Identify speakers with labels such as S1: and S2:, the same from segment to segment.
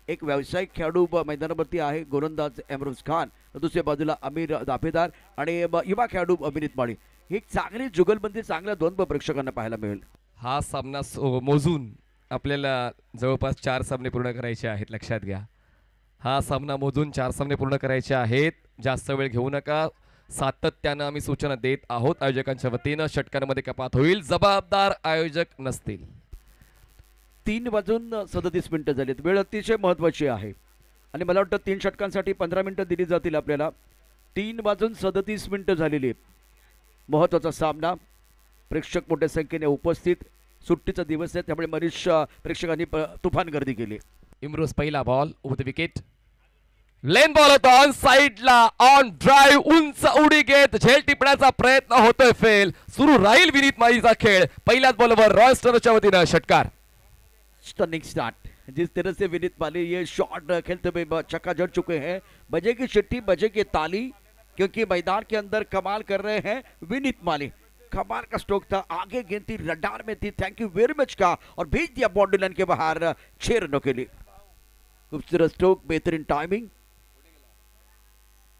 S1: एक व्यावसायिक खेळाडू मैदानावरती आहे गोलंदाज इम्रोज खान, दुसऱ्या बाजूला आमिर दाफेदार आणि युवा खेळाडू विनीत माळी. ही एक चांगली जुगलबंदी चांगल्या दोन प्रेक्षकांना पाहायला मिळेल.
S2: हा सामना मोजून आपल्याला जवळपास 4 सामने पूर्ण करायचे आहेत. लक्षात घ्या, हा सामना मोजून 4 सामने पूर्ण करायचे आहेत. जास्त वेळ घेऊ नका. सातत्यानं आम्ही सूचना देत आहोत आयोजकांच्या वतीनं. षटकांमध्ये कपात होईल, जबाबदार आयोजक नसतील.
S1: 3:37 झालीत. वेळ अतिशय महत्वाची आहे आणि मला वाटतं 3 षटकांसाठी 15 मिनिटं दिली जातील आपल्याला. 3:37 झालेली आहेत. महत्वाचा सामना, प्रेक्षक मोठ्या संख्येने उपस्थित. सुट्टीचा दिवस आहे त्यामुळे बरीच प्रेक्षकांनी तुफान गर्दी केली.
S2: इम्रोज पहिला ball over the wicket. Lane ball होता ऑन साइडला, ऑन ड्राईव्ह, उंच उडी घेत झेल टिपण्याचा प्रयत्न होतोय, फेल. सुरू राहील विनीत माळीचा खेळ. पहिल्याच बॉलवर रॉयस्टरच्या वतीनं षटकार.
S1: Stunning start. जिस तरह से विनीत माली ये शॉट खेलते हुए चक्का जड़ चुके हैं, बजे की चिट्ठी बजे की ताली, क्योंकि मैदान के अंदर कमाल कर रहे हैं विनीत माली. कमाल का स्ट्रोक था, आगे गेंद थी, रडार में थी, थैंक यू वेरी मच का, और भेज दिया बाउंड्री लाइन के बाहर 6 रनों के लिए. खूबसूरत स्ट्रोक, बेहतरीन टाइमिंग.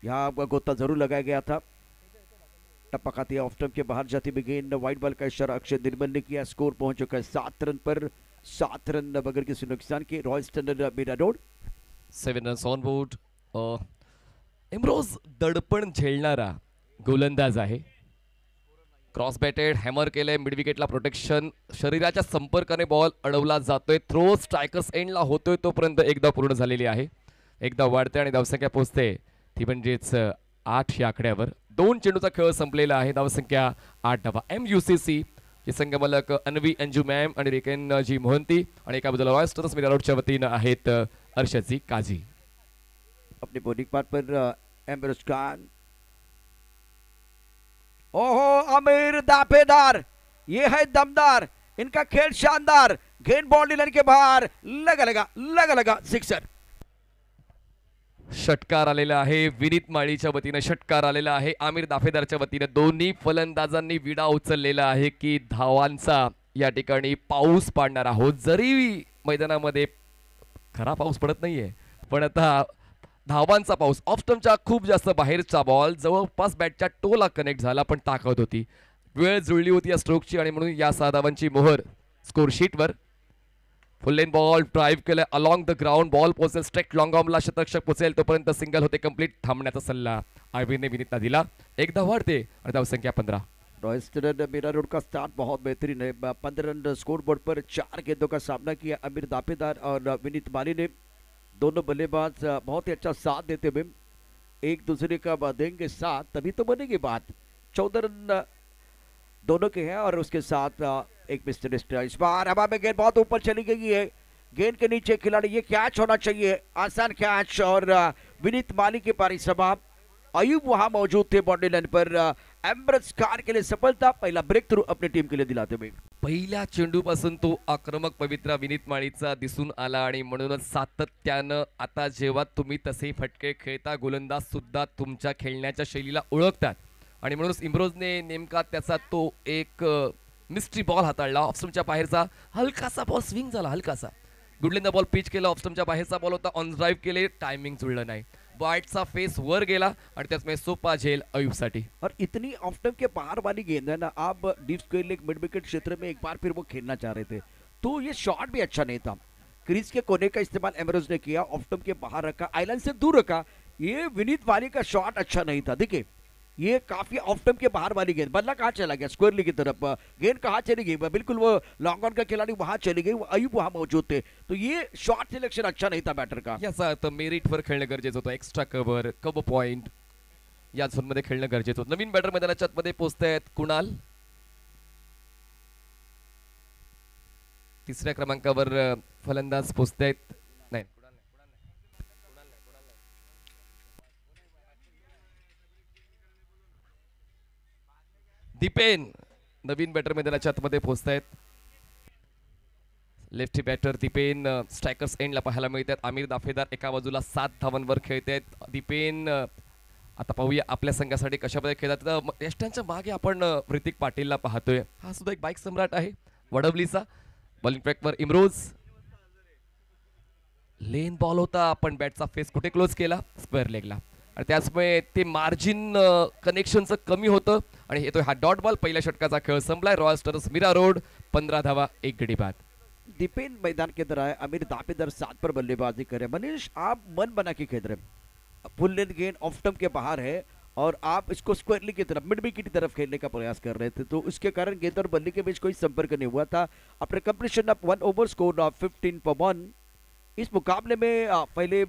S1: यहाँ गोता जरूर लगाया गया था. टपकाती ऑफ स्टंप के बाहर जाती भी गेंद. वाइड बॉल का इशारा अक्षय निर्मल ने किया. स्कोर पहुंच चुका है 7 रन पर. 7 रन बगैर किसी नुकसान के. Royston Mira road
S2: 7 runs on board. Imroz दडपण झेलणारा गोलंदाज आहे. क्रॉस बॅटेड, हॅमर केलंय, मिड विकेटला प्रोटेक्शन. शरीराच्या संपर्काने बॉल अडवला जातोय. थ्रो स्ट्रायकर्स एंडला होतोय तोपर्यंत एकदा पूर्ण झालेली आहे. एकदा वाढते आणि धावसंख्या पोहोचते ती म्हणजेच 8 या आकड्यावर. 2 चेंडूचा खेळ संपलेला आहे. धावसंख्या 8 धावा. MUCC चे संघमालक अन्वी अंजू मॅम आणि रेकेन जी मोहंती आणि एका बाजूला रॉयस्टर्स मीरा रोडच्या वतीनं आहेत अर्शद काजी.
S1: अपने बॉलिंग पार्ट पर इम्रोज खान. ओहो, आमिर दाफेदार, ये है दमदार, इनका खेल शानदार. गेंद बाउंड्री लाइन के बाहर, लगा सिक्सर.
S2: षटकार आलेला आहे विनीत माळीच्या वतीनं. षटकार आलेला आहे आमिर दाफेदारच्या वतीनं. दोन्ही फलंदाजांनी विडा उचललेला आहे की धावांचा या ठिकाणी पाऊस पाडणार आहोत. जरी मैदानामध्ये खरा पाऊस पडत नाहीये, पण आता धावांचा पाऊस. ऑफ स्टंपच्या खूप जास्त बाहेरचा बॉल जवळपास बॅटच्या टोला कनेक्ट झाला, पण ताकद होती, वेळ जुळली होती या स्ट्रोकची आणि म्हणून या 6 धावांची मोहर स्कोर शीटवर. फुल लेन बॉल ड्राईव्ह केलं अलॉंग द ग्राउंड. बॉल पोहोचेल स्ट्रेट लॉंग ऑर्मला, शतरक्षक पोहोचेल तोपर्यंत सिंगल होते कंप्लीट. थांबण्याचा सल्ला आयबीने विनीतला दिला. एकदा वाढते आणि धावसंख्या 15.
S1: रॉयस्टन मीरा रोड का स्टार्ट बहुत बेहतरीन है. 15 रन स्कोर बोर्ड पर. 4 गेंदों का सामना किया आमिर दाफेदार और विनीत माली ने. दोनों बल्लेबाज बहुत ही अच्छा साथ देते हुए एक दूसरे का देंगे साथ, तभी तो बनेगी बात. 14 रन दोनों के हैं और उसके साथ एक मिस्टर इस बार हवा में गेंद बहुत ऊपर चली गई है. गेंद के नीचे खिलाड़ी, ये कैच होना चाहिए, आसान कैच. और विनीत माली की पारी समाप्त. अयूब वहां मौजूद थे बाउंड्री लाइन पर. इम्रोज खान के लिए सफलता. पहला ब्रेक थ्रू अपनी टीम के लिए दिलाते हुए.
S2: पहिल्या चेंडूपासून तो आक्रमक पवित्रा विनीत माळीचा दिसून आला आणि म्हणूनच सातत्यानं आता जेव्हा तुम्ही तसे फटके खेळता, गोलंदाज सुद्धा तुमच्या खेळण्याच्या शैलीला ओळखतात आणि म्हणूनच इम्रोजने नेमका त्याचा तो एक मिस्ट्री बॉल हाताळला. ऑफस्टंपच्या बाहेरचा हलकासा बॉल स्विंग झाला, हलकासा. गुडलिंदा बॉल पिच केला. ऑफस्टंपच्या बाहेरचा बॉल होता, ऑन ड्राईव्ह केले, टायमिंग जुळलं नाही. बॅटचा फेस वर गेला आणि त्याचमुळे सोपा झेल अयूबसाठी.
S1: और इतनी ऑफ स्टंप के बाहर वाली गेंद है ना, आप deep square leg mid wicket क्षेत्र में एक बार फिर वो खेलना चाह रहे थे, तो ये शॉट भी अच्छा नहीं था. क्रीज के कोने का इस्तेमाल इम्रोज ने किया, ऑफ स्टंप के बाहर रखा, आइलैंड से दूर रखा. ये विनीत माली का शॉट अच्छा नहीं था. देखिए ये काफी ऑफ स्टंप के बाहर वाली गेंद. बल्ला कहाँ चला गया, स्क्वायर की तरफ. गेंद कहाँ चली गई, बिल्कुल वो लॉन्ग ऑन का खिलाड़ी वहां चली गई. अयूब वहां मौजूद थे, तो ये शॉट सिलेक्शन अच्छा नहीं था बैटर का.
S2: याचा अर्थ मेरिटवर खेळणं गरजेचं होतं. एक्स्ट्रा कव्हर, कव्हर पॉइंट या झोनमध्ये खेळणं गरजेचं होतं. नवीन बॅटर मैदानाच्या आतमध्ये पोहोचतायत कुणाल. 3ऱ्या क्रमांकावर फलंदाज पोहोचतायत. नाही, दीपेन नवीन बॅटर मैदानाच्या आतमध्ये पोहोचतायत. लेफ्टी बॅटर दीपेन स्ट्रायकर्स एंडला पाहायला मिळतात. आमिर दाफेदार एका बाजूला 7 धावांवर खेळतायत. दीपेन आता पाहूया आपल्या संघासाठी कशा प्रकारे खेळतात. यष्टांच्या मागे आपण ऋतिक पाटीलला पाहतोय. हा सुद्धा एक बाईक सम्राट आहे वडवलीचा. बॉलिंग ट्रॅकवर इम्रोज. लेन बॉल होता पण बॅटचा फेस कुठे क्लोज केला, स्क्वेअर लेगला, आणि त्याचमुळे ते मार्जिन कनेक्शनचं कमी होतं आणि येतोय हा डॉट बॉल. पहिल्या षटकाचा खेळ संपलाय. रॉयल स्टार्स मीरा रोड 15 धावा 1 गडी बाद.
S1: दीपेन मैदान के अंदर आए, आमिर दापेदार 7 पर बल्लेबाजी करे। मनीष आप मन बना के खेल रहे, फुल लेंथ गेंद ऑफ स्टंप के बाहर है और आप इसको स्क्वायरली की तरफ, मिड विकेट की तरफ खेलने का प्रयास कर रहे थे, तो उसके कारण गेंद और बल्ले के बीच कोई संपर्क नहीं हुआ था। After completion of 1 over score of 15 for 1। इस मुकाबले में पहले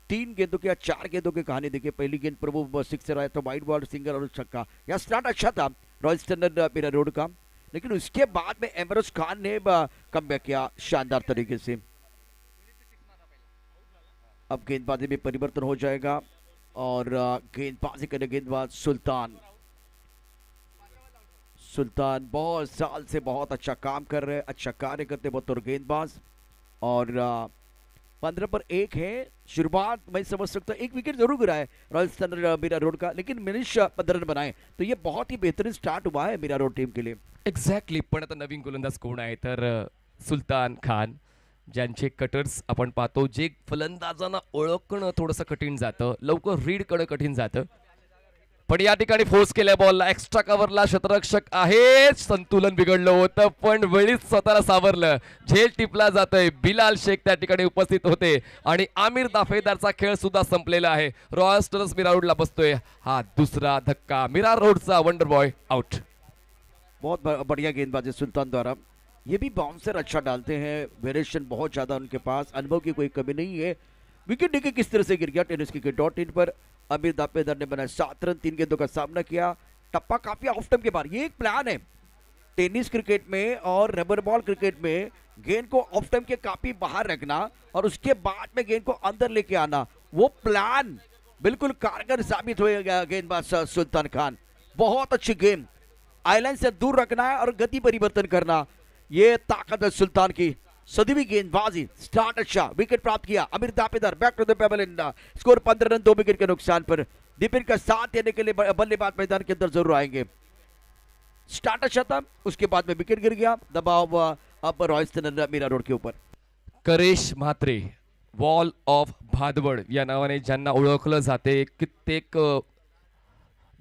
S1: 3 गेंदों की या 4 गेंदों की कहानी देखिए। पहली गेंद पर वो सिक्सर आया था, वाइड बॉल, सिंगल और छक्का। यह स्टार्ट अच्छा था रॉयल स्टैंडर्ड मीरा रोड का, लेकिन उसके बाद में एमरोज खान ने कमबैक किया शानदार तरीके से। अब गेंदबाजी में परिवर्तन हो जाएगा और गेंदबाजी करने गेंदबाज सुल्तान। सुल्तान बहुत साल से बहुत अच्छा काम कर रहे हैं, अच्छा कार्य करते बतौर गेंदबाज। और 15 पर 1 है। शुरुआत मैं समझ सकता हूँ, 1 विकेट जरूर गिरा है रॉयल स्टैंडर्ड मीरा रोड का, लेकिन मनीष 15 रन बनाए, तो ये बहुत ही बेहतरीन स्टार्ट हुआ है मीरा रोड टीम के लिए।
S2: एक्झॅक्टली. पण आता नवीन गोलंदाज कोण आहे तर सुलतान खान, ज्यांचे कटर्स आपण पाहतो, जे फलंदाजांना ओळखणं थोडंसं कठीण जातं, लवकर रीड करणं कठीण जातं. पण या ठिकाणी फोर्स केल्या बॉलला, एक्स्ट्रा कव्हरला क्षेत्ररक्षक आहे, संतुलन बिघडलं होतं पण वेळीच स्वतःला सावरलं. झेल टिपला जातोय. बिलाल शेख त्या ठिकाणी उपस्थित होते आणि आमिर दाफेदारचा खेळ सुद्धा संपलेला आहे. रॉयल स्टार्स मीरा रोडला बसतोय. हा दुसरा धक्का, मीरा रोडचा वंडर बॉय आउट.
S1: बहुत बढ़िया गेंदबाजी सुल्तान द्वारा। ये भी बाउंसर अच्छा डालते हैं, वेरिएशन बहुत ज्यादा उनके पास, अनुभव की कोई कमी नहीं है। विकेट देखिए किस तरह से गिर गया टेनिस क्रिकेट डॉट इन पर। आमिर दापेदार ने बनाया 7 रन, 3 गेंदों का सामना किया। टप्पा काफी ऑफ स्टंप के बाहर। ये एक प्लान है टेनिस क्रिकेट में और रबर बॉल क्रिकेट में, गेंद को ऑफ स्टंप के काफी बाहर रखना और उसके बाद में गेंद को अंदर लेके आना, वो प्लान बिल्कुल कारगर साबित होगा गेंदबाज सुल्तान खान। बहुत अच्छी गेम, आइलैंड से दूर रखना है और गति परिवर्तन करना, ये ताकत है सुल्तान की। सदीवी गेंदबाजी, स्टार्ट अच्छा, विकेट प्राप्त किया Aamir Dapedar. Back to the pavilion in score 15 run 2 wicket के नुकसान पर। दीपेन का साथ देने के लिए बल्लेबाज मैदान के अंदर जरूर आएंगे। स्टार्ट अच्छा था, उसके बाद में विकेट गिर गया। दबाव अब रॉयल स्टैंडर्ड मीरा रोड के ऊपर।
S2: करेश म्हात्रे, वॉल ऑफ भादवड या नावाने ज्यांना ओळखलं जाते, कित्येक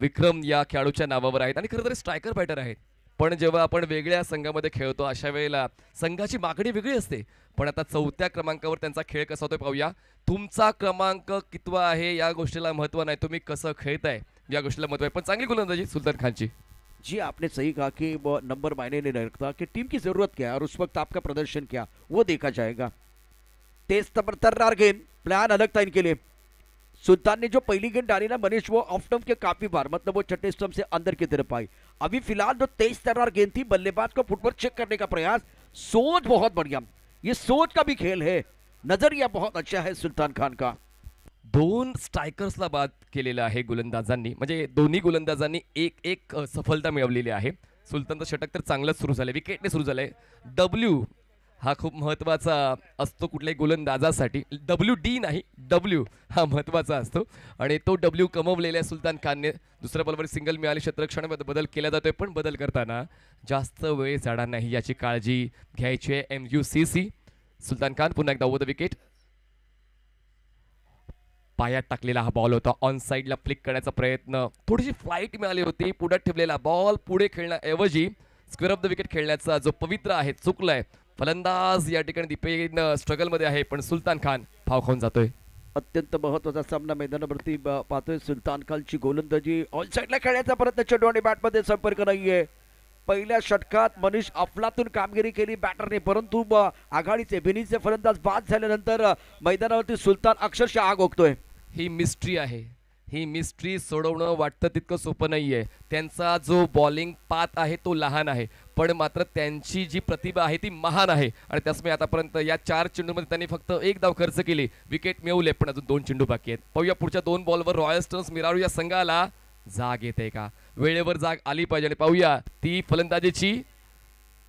S2: विक्रम या खेळाडूच्या नावावर आहेत आणि खरं तर स्ट्रायकर बॅटर आहेत. पण जेव्हा आपण वेगळ्या संघामध्ये खेळतो अशा वेळेला संघाची मागणी वेगळी असते. पण आता 4थ्या क्रमांकावर त्यांचा खेळ कसा होतोय पाहूया. तुमचा क्रमांक कितवा आहे या गोष्टीला महत्व नाही, तुम्ही कसं खेळताय या गोष्टीला महत्व आहे. पण चांगली गोलंदाजी सुल्तान खानची।
S1: जी आपने सही कहा कि वो नंबर मायने नहीं रखता कि टीम की जरूरत क्या है और उस वक्त आपका प्रदर्शन क्या, वो देखा जाएगा। तेज तर्रार गेंद, प्लान अलग था इनके लिए। सुल्तान ने जो पहली गेंद डाली ना मनीष, वो ऑफ स्टंप के काफी बार, मतलब वो छठे स्टंप से अंदर की तरफ आई। अभी फिलहाल जो तेज तर्रार गेंद थी, बल्लेबाज को फुटवर्क चेक करने का प्रयास, सोच बहुत बढ़िया, ये सोच का भी खेल है, नजरिया बहुत अच्छा है सुल्तान खान का।
S2: 2 स्ट्रायकर्सला बाद केलेलं आहे गोलंदाजांनी, म्हणजे दोन्ही गोलंदाजांनी एक एक सफलता मिळवलेली आहे. सुलतानचं षटक तर चांगलंच सुरू झालंय, विकेटने सुरू झालंय. डब्ल्यू हा खूप महत्त्वाचा असतो कुठल्याही गोलंदाजासाठी. WD नाही, डब्ल्यू हा महत्त्वाचा असतो आणि तो डब्ल्यू कमवलेल्या सुलतान खानने. दुसऱ्या बॉलवर सिंगल मिळाली, क्षेत्ररक्षणामध्ये बदल केला जातोय, पण बदल करताना जास्त वेळ जाणार नाही याची काळजी घ्यायची आहे MUCC. सुलतान खान पुन्हा एकदा ओव्हर द विकेट. पायात टाकलेला हा बॉल होता, ऑन साईडला फ्लिक करण्याचा प्रयत्न, थोडीशी फ्लाईट मिळाली होती. पुढे ठेवलेला बॉल पुढे खेळण्याऐवजी स्क्वेअर ऑफ द विकेट खेळण्याचा जो पवित्र आहे चुकलाय. फलंदाज या ठिकाणी दीपेन स्ट्रगल मध्ये आहे, पण सुल्तान खान फाव खाऊन जातोय.
S1: अत्यंत महत्वाचा सामना मैदानावरती पाहतोय. सुल्तान खानची गोलंदाजी, ऑन साईडला खेळण्याचा प्रयत्न, चेंडू आणि बॅटमध्ये संपर्क नाहीये. पहिल्या षटकात मनीष अफलातून कामगिरी केली बॅटरने, परंतु आघाडीचे भिनीचे फलंदाज बाद झाल्यानंतर मैदानावरती सुल्तान अक्षरशः आग ओकतोय.
S2: ही मिस्ट्री आहे, ही मिस्ट्री सोडवणं वाटतं तितकं सोपं नाहीये. त्यांचा जो बॉलिंग पाथ आहे तो लहान आहे, पण मात्र त्यांची जी प्रतिभा आहे ती महान आहे. आणि त्यामुळे आतापर्यंत या 4 चेंडूमध्ये त्यांनी फक्त 1 धाव खर्च केली, विकेट मिळवले, पण अजून 2 चेंडू बाकी आहेत. पाहूया पुढच्या 2 बॉलवर रॉयल स्टार्स मीरा रोड या संघाला जाग येते का, वेळेवर जाग आली पाहिजे. आणि पाहूया ती फलंदाजीची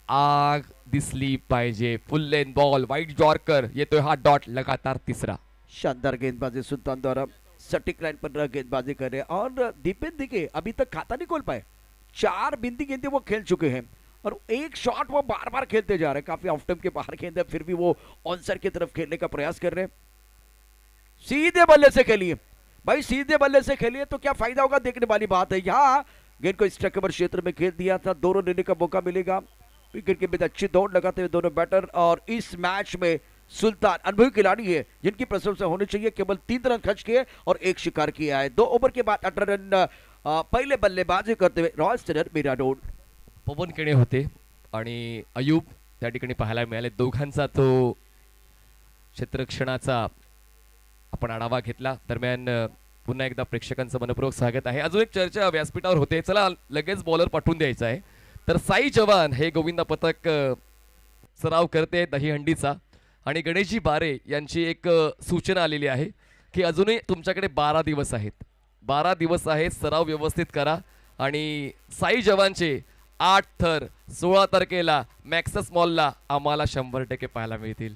S2: आग दिसली पाहिजे. फुल लेन बॉल, वाईट जॉर्कर, येतोय हा डॉट, लगातार तिसरा.
S1: शानदार गेंदबाजी सुल्तान द्वारा, सटीक लाइन पर गेंदबाजी कर रहे हैं। और दीपेन देखिए अभी तक खाता नहीं खोल पाए, 4 बिंदी गेंदें वो खेल चुके हैं और एक शॉट वो बार बार खेलते जा रहे हैं, काफी ऑफ टाइम के बाहर खेलते हैं, फिर भी वो ऑनसर की तरफ खेलने का प्रयास कर रहे हैं। सीधे बल्ले से खेलिए भाई, सीधे बल्ले से खेलिए तो क्या फायदा होगा, देखने वाली बात है। यहाँ गेंद को स्ट्राइकर क्षेत्र में खेल दिया था, दोनों लेने का मौका मिलेगा। विकेट के बीच अच्छी दौड़ लगाते हुए दोनों बैटर, और इस मैच में सुल्तान अनुभवी खिलाड़ी है जिनकी प्रशंसा होनी चाहिए, केवल 3 रन खर्च किए और 1 शिकार किया है। 2 ओवर के बाद 18 रन पहिले बल्लेबाजी करते हुए रॉयल स्टनर मीराडोन।
S2: पवन केणे होते आणि अयूब त्या ठिकाणी पाहायला मिळाले, दोघांचा तो क्षेत्ररक्षणाचा आपण आढावा घेतला। दरम्यान पुन्हा एकदा प्रेक्षकांचं मनपूर्वक स्वागत आहे। अजून एक चर्चा व्यासपीठावर होते, चला लगेच बॉलर पाठवून द्यायचा आहे। तर साई जवान हे गोविंदा पथक सराव करते दहीहंडीचा, आणि गणेशजी बारे यांची एक सूचना आलेली आहे की अजूनही तुमच्याकडे 12 दिवस आहेत, 12 दिवस आहेत, सराव व्यवस्थित करा। आणि साई जवानचे 8 थर 16 तारखेला मॅक्सस मॉलला आम्हाला 100% पाहायला मिळतील।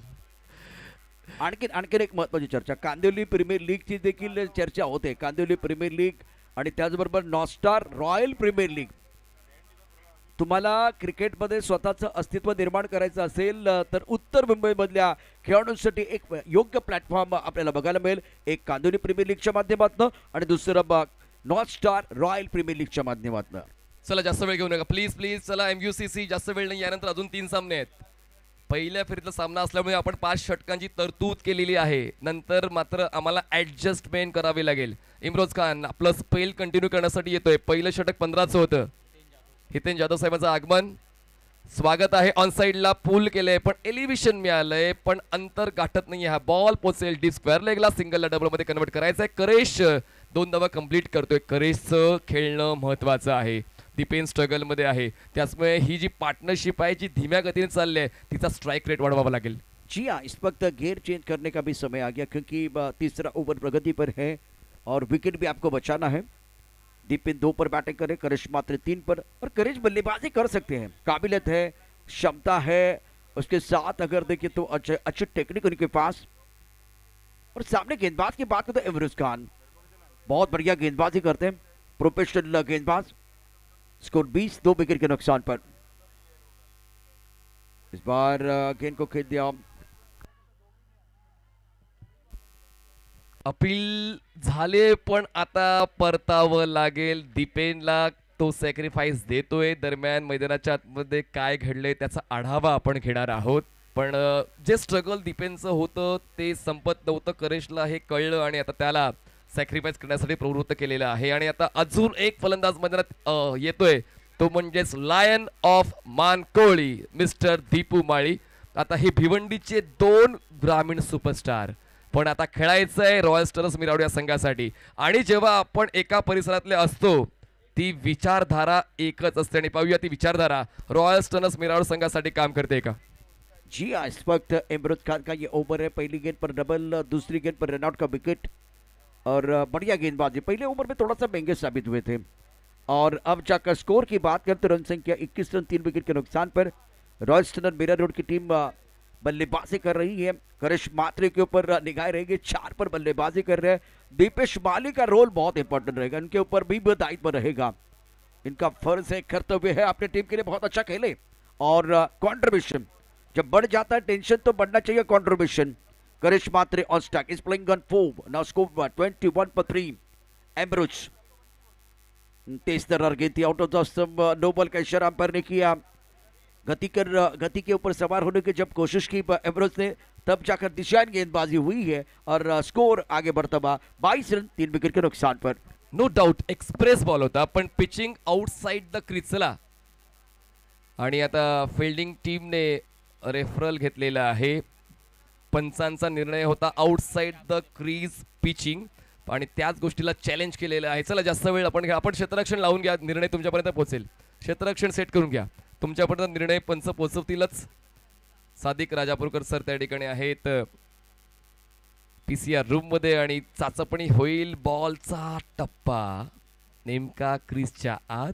S1: आणखीन एक महत्वाची चर्चा, कांदिवली प्रीमियर लीगची देखील चर्चा होते। कांदिवली प्रीमियर लीग आणि त्याचबरोबर नॉस्टार रॉयल प्रीमियर लीग। तुम्हाला क्रिकेटमध्ये स्वतःचं अस्तित्व निर्माण करायचं असेल तर उत्तर मुंबईमधल्या खेळाडूंसाठी एक योग्य प्लॅटफॉर्म आपल्याला बघायला मिळेल, एक कांदिवली प्रीमियर लीगच्या माध्यमातून आणि दुसरं नॉस्टार रॉयल प्रीमियर लीगच्या माध्यमातून।
S2: चला जास्त वेळ घेऊ नका प्लीज प्लीज, चला MUCC जास्त वेळ नाही, यानंतर अजून 3 सामने आहेत। पहिल्या फेरीतला सामना असल्यामुळे आपण 5 षटकांची तरतूद केलेली आहे, नंतर मात्र आम्हाला ऍडजस्टमेंट करावी लागेल। इम्रोज खान आपलं स्पेल कंटिन्यू करण्यासाठी येतोय, पहिलं षटक 15चं होतं। हितेन जाधव साहेबांचं आगमन, स्वागत आहे। ऑन साइडला पूल केलंय पण एलिव्हेशन मिळालंय, पण अंतर गाठत नाहीये, हा बॉल पोचेल डीप स्क्वेअर लेगला, सिंगलला डबल मध्ये कन्वर्ट करायचं आहे। करेश 2 धावा कंप्लीट करतोय, करेशचं खेळणं महत्वाचं आहे। दीपेन स्ट्रगल मध्ये आहे, त्यामुळे ही जी पार्टनरशिप आहे जी धीम्या गतीने चालली आहे तिचा स्ट्राइक रेट वाढवावा लागेल।
S1: जी हाँ, इस वक्त गेयर चेंज करने का भी समय आ गया, क्योंकि तीसरा ओवर प्रगति पर है और विकेट भी आपको बचाना है। दीपेन 2 पर बैटिंग करे, करेश मात्र 3 पर, और करेश बल्लेबाजी कर सकते हैं, काबिलियत है, क्षमता है, उसके साथ अगर देखिए तो अच्छी टेक्निक उनके पास। और सामने गेंदबाज की बात करें तो इमरोज खान बहुत बढ़िया गेंदबाजी करते हैं, प्रोफेशनल गेंदबाज। स्कोर 20, 2 विकेट के नुकसान पर। इस बार गेंद को खेल दिया,
S2: अपील झाले पण आता परतावं लागेल। दीपेनला तो सॅक्रिफाईस देतोय, दरम्यान मैदानाच्या आतमध्ये काय घडले त्याचा आढावा आपण घेणार आहोत। पण जे स्ट्रगल दीपेनचं होतं ते संपत नव्हतं, करेशला हे कळलं आणि आता त्याला सॅक्रिफाईस करण्यासाठी प्रवृत्त केलेलं आहे। आणि आता अजून एक फलंदाज मैदानात येतोय, तो म्हणजेच लायन ऑफ मानकोळी मिस्टर दीपू माळी। आता हे भिवंडीचे 2 ग्रामीण सुपरस्टार, पण आता खेळायचं आहे रॉयल स्टर्स मिरावड या संघासाठी। आणि जेव्हा आपण एका परिसरातले असतो ती विचारधारा एकच असते, आणि पाहूया ती विचारधारा रॉयल स्टर्स मिरावड संघासाठी काम करते का।
S1: जी हाँ, इस वक्त इमरोज खान का ये ओवर है, पहली गेंद पर डबल, दूसरी गेंद पर रनआउट का विकेट, और बढ़िया गेंदबाजी। पहले ओवर में थोड़ा सा महंगे साबित हुए थे, और अब जाकर स्कोर की बात करते रन संख्या 21 रन 3 विकेट के नुकसान पर। रॉयल स्टनर मीराडोन की टीम बल्लेबाजी कर रही है, करेश मात्रे के ऊपर निगाह रहेगी, 4 पर बल्लेबाजी कर रहे हैं। दीपेश माली का रोल बहुत इंपॉर्टेंट रहेगा, इनके ऊपर भी दायित्व रहेगा, इनका फर्ज है, कर्तव्य है अपने टीम के लिए बहुत अच्छा खेले। और कंट्रीब्यूशन जब बढ़ जाता है, टेंशन तो बढ़ना चाहिए contribution. Karesh Mhatre on strike, is playing on 4, now score 21 पर 3। एम्ब्रोज तेज तर्रार गेंद थी, out of the stump, no ball का इशारा अंपायर ने किया। गति के ऊपर सवार होने की जब कोशिश की एम्ब्रोज ने, तब जाकर दिशाहीन गेंदबाजी हुई है, और स्कोर आगे बढ़ता हुआ 22 रन 3 विकेट के नुकसान पर।
S2: नो डाउट एक्सप्रेस बॉल होता, पण पिचिंग आउटसाइड द क्रीजला, आणि आता फिल्डिंग टीमने रेफरल घेतलेला आहे। पंचांचा निर्णय होता आउटसाइड द क्रीज पिचिंग, आणि त्याच गोष्टीला चॅलेंज केलेलं आहे। चला जास्त वेळ आपण क्षेत्ररक्षण लावून घ्या, निर्णय तुमच्यापर्यंत पोहोचेल। क्षेत्ररक्षण सेट करून घ्या, तुमच्यापर्यंत निर्णय पंच पोहोचवतीलच। सादिक राजापूरकर सर त्या ठिकाणी आहेत PCR रूम मध्ये, आणि चाचपणी होईल। बॉलचा टप्पा नेमका क्रीजच्या आत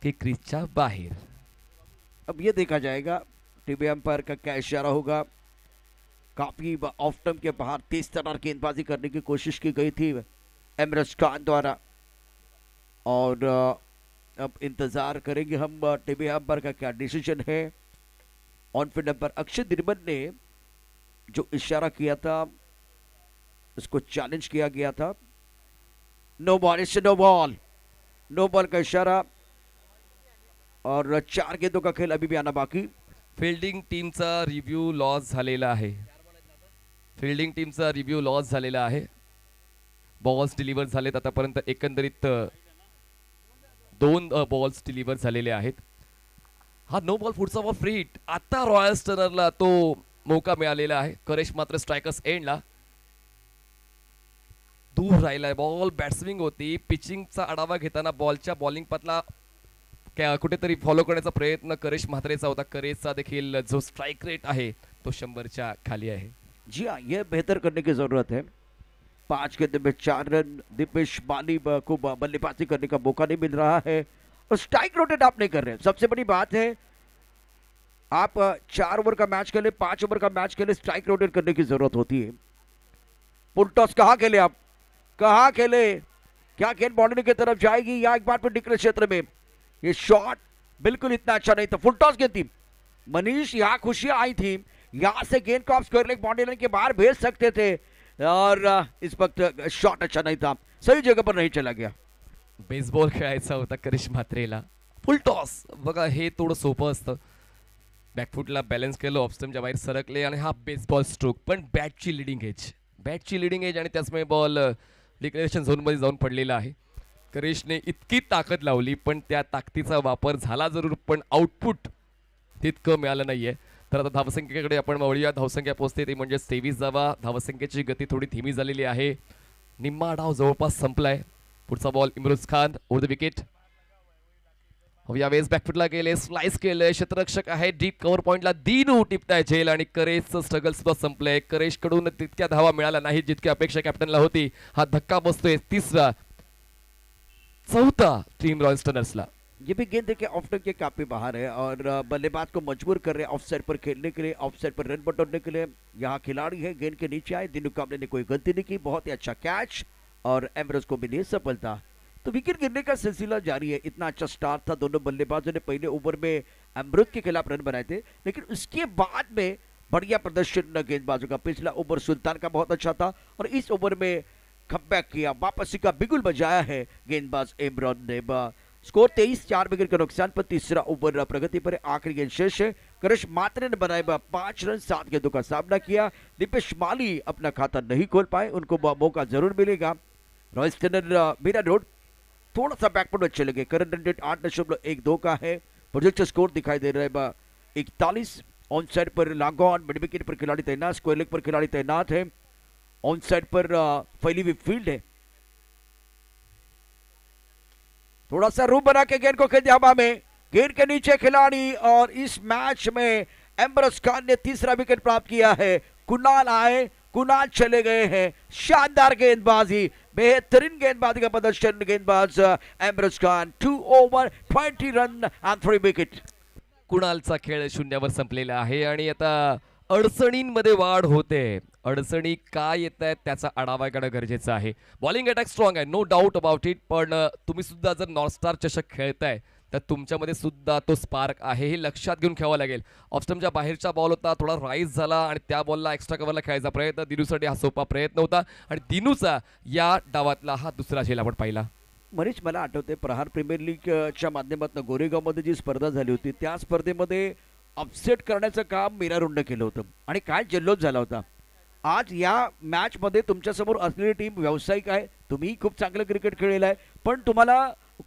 S2: की क्रीजच्या बाहेर,
S1: अब ये देखा जाएगा, टीवी अंपायर का क्या इशारा होगा। काफी ऑफ टर्म के बाहर तेज तर्रार गेंदबाजी करने की कोशिश की गई थी इमरोज खान द्वारा, और अब इंतजार करेंगे हम टीवी अंपायर का क्या डिसीजन है। ऑन फील्ड अंपायर अक्षय निर्मल ने जो इशारा किया था उसको चैलेंज किया गया था। No ball, it's no ball, no ball का इशारा और 4 गेंदों का खेल अभी भी आना बाकी।
S2: फिल्डिंग टीमचा रिव्ह्यू लॉस झालेला आहे, फिल्डिंग टीमचा रिव्ह्यू लॉस झालेला आहे। बॉल्स डिलिव्हर झालेत आतापर्यंत, एकंदरीत 2 बॉल्स डिलिव्हर झालेले आहेत। हा नो बॉल पुढचा बॉल फ्री हिट, आता रॉयल स्टनरला तो मौका मिळालेला आहे। करेश मात्र स्ट्रायकर्स एंडला दूर राहिलाय बॉल, बॅट्सविंग होती, पिचिंगचा आढावा घेताना बॉलच्या बॉलिंग पाथला कुठेतरी फॉलो करण्याचा प्रयत्न करेश म्हात्रेचा होता। करेशचा देखील जो स्ट्राइक रेट आहे तो 100च्या खाली आहे।
S1: जी हाँ, यह बेहतर करने की जरूरत है। 5 गेंदों में 4 रन, दिपेश माली को बल्लेबाजी करने का मौका नहीं मिल रहा है और स्ट्राइक रोटेट आप नहीं कर रहे। सबसे बड़ी बात है आप 4 ओवर का मैच खेले, 5 ओवर का मैच खेले, स्ट्राइक रोटेट करने की जरूरत होती है। फुल टॉस कहाँ खेले आप, कहाँ खेले? क्या गेंद बाउंड्री की तरफ जाएगी या एक बार फिर निकले क्षेत्र में? ये शॉट बिल्कुल इतना अच्छा नहीं था। फुल टॉस गेंद थी मनीष, यहाँ खुशियां आई थी, यहां से गेंद को आप स्क्वायर लेग बाउंड्री लाइन के बाहर भेज सकते थे और इस वक्त शॉट अच्छा नहीं था, सही जगह पर नहीं चला गया।
S2: बेसबॉल खेळायचा होता करिश म्हात्रेला। फुल टॉस बघा, हे थोडं सोपं असतं। बॅकफुटला बॅलन्स केलं, ऑफस्टमच्या बाहेर सरकले आणि हा बेसबॉल स्ट्रोक, पण बॅटची लिडिंग एज, बॅटची लिडिंग एज आणि त्याचमुळे बॉल डिक्लेरेशन झोनमध्ये जाऊन पडलेला आहे। करिशने इतकी ताकद लावली पण त्या ताकदीचा वापर झाला जरूर, पण आउटपुट तितकं मिळालं नाहीये। तर आता धावसंख्येकडे आपण वळूया। धावसंख्या पोहोचते ती म्हणजे 23 धावा। धावसंख्येची गती थोडी धीमी झालेली आहे, निम्मा डाव जवळपास संपलाय। पुढचा ball Imroz Khan over the wicket. यावेळेस बॅकफुटला गेले, स्लाइस केले, क्षेत्ररक्षक आहे डीप कव्हर पॉइंटला, दिनू टिपताय झेल आणि करेशचं स्ट्रगल सुद्धा संपलंय। करेश कडून तितक्या धावा मिळाल्या नाही जितकी अपेक्षा कॅप्टनला होती। हा धक्का बसतोय तिसरा, चौथा टीम रॉयल स्टनर्सला।
S1: ये भी गेंद देखिए ऑफ के काफी बाहर है और बल्लेबाज को मजबूर कर रहे हैं ऑफ साइड पर खेलने के लिए, ऑफ साइड पर रन बटोरने के लिए। यहाँ खिलाड़ी है, गेंद के नीचे आए, दिनू कामले ने कोई गलती नहीं की, बहुत ही अच्छा कैच और एमरस को मिली सफलता। तो विकेट गिरने का सिलसिला जारी है। इतना अच्छा स्टार्ट था, दोनों बल्लेबाजों ने पहले ओवर में अमृत के खिलाफ रन बनाए थे, लेकिन उसके बाद में बढ़िया प्रदर्शन गेंदबाजों का। पिछला ओवर सुल्तान का बहुत अच्छा था और इस ओवर में कमबैक किया, वापसी का बिगुल बजाया है गेंदबाज इमरान ने। स्कोर 23-4 विकेट के नुकसान पर तीसरा ओवर प्रगति पर, आखिरी गेंद शेष है। करिश म्हात्रे ने बनाए 5 रन 7 गेंदों का सामना किया। दिपेश माली अपना खाता नहीं खोल पाए, उनको मौका जरूर मिलेगा। रॉयल स्टनर मीरा रोड थोड़ा सा बैकवर्ड में चले गए। करंट रन रेट 8.12 का है। प्रोजेक्ट स्कोर दिखाई दे रहा है 41। ऑन साइड पर लागॉन, मिड विकेट पर खिलाड़ी तैनात, स्क्वायर लेग पर खिलाड़ी तैनात है। ऑन साइड पर फैली हुई फील्ड है। थोड़ा सा रूम बना के गेंद को खेल दिया हवा में, गेंद के नीचे खिलाड़ी और इस मैच में एम्ब्रोस खान ने तीसरा विकेट प्राप्त किया है। कुणाल आए, कुणाल चले गए हैं। शानदार गेंदबाजी, बेहतरीन गेंदबाजी का प्रदर्शन गेंदबाज Imroz Khan. 2 over 20 run and 3 wicket.
S2: कुणालचा खेळ 0वर संपलेला आहे आणि आता अडचणींमध्ये वाढ होते। अडचणी काय येत आहेत त्याचा आढावा घेणं गरजेचं आहे। बॉलिंग अटॅक स्ट्रॉंग आहे, नो डाऊट अबाउट इट, पण तुम्ही सुद्धा जर नॉर्थ स्टार चषक खेळताय तर तुमच्यामध्ये सुद्धा तो स्पार्क आहे हे लक्षात घेऊन खेळावं लागेल। ऑफस्टमच्या बाहेरचा बॉल होता, थोडा राईज झाला आणि त्या बॉलला एक्स्ट्रा कव्हरला खेळायचा प्रयत्न, दिनूसाठी हा सोपा प्रयत्न होता आणि दिनूचा या डावातला हा दुसरा झेल आपण पाहिला।
S1: मनीष, मला आठवते प्रहार प्रीमियर लीगच्या माध्यमातून गोरेगावमध्ये जी स्पर्धा झाली होती त्या स्पर्धेमध्ये अपसेट करण्याचं काम मीरा रोडने केलं होतं आणि काय जल्लोष झाला होता। आज या मॅच मध्ये तुमच्यासमोर असलेली टीम व्यावसायिक आहे, तुम्ही खूप चांगलं क्रिकेट खेळलेलं आहे, पण तुम्हाला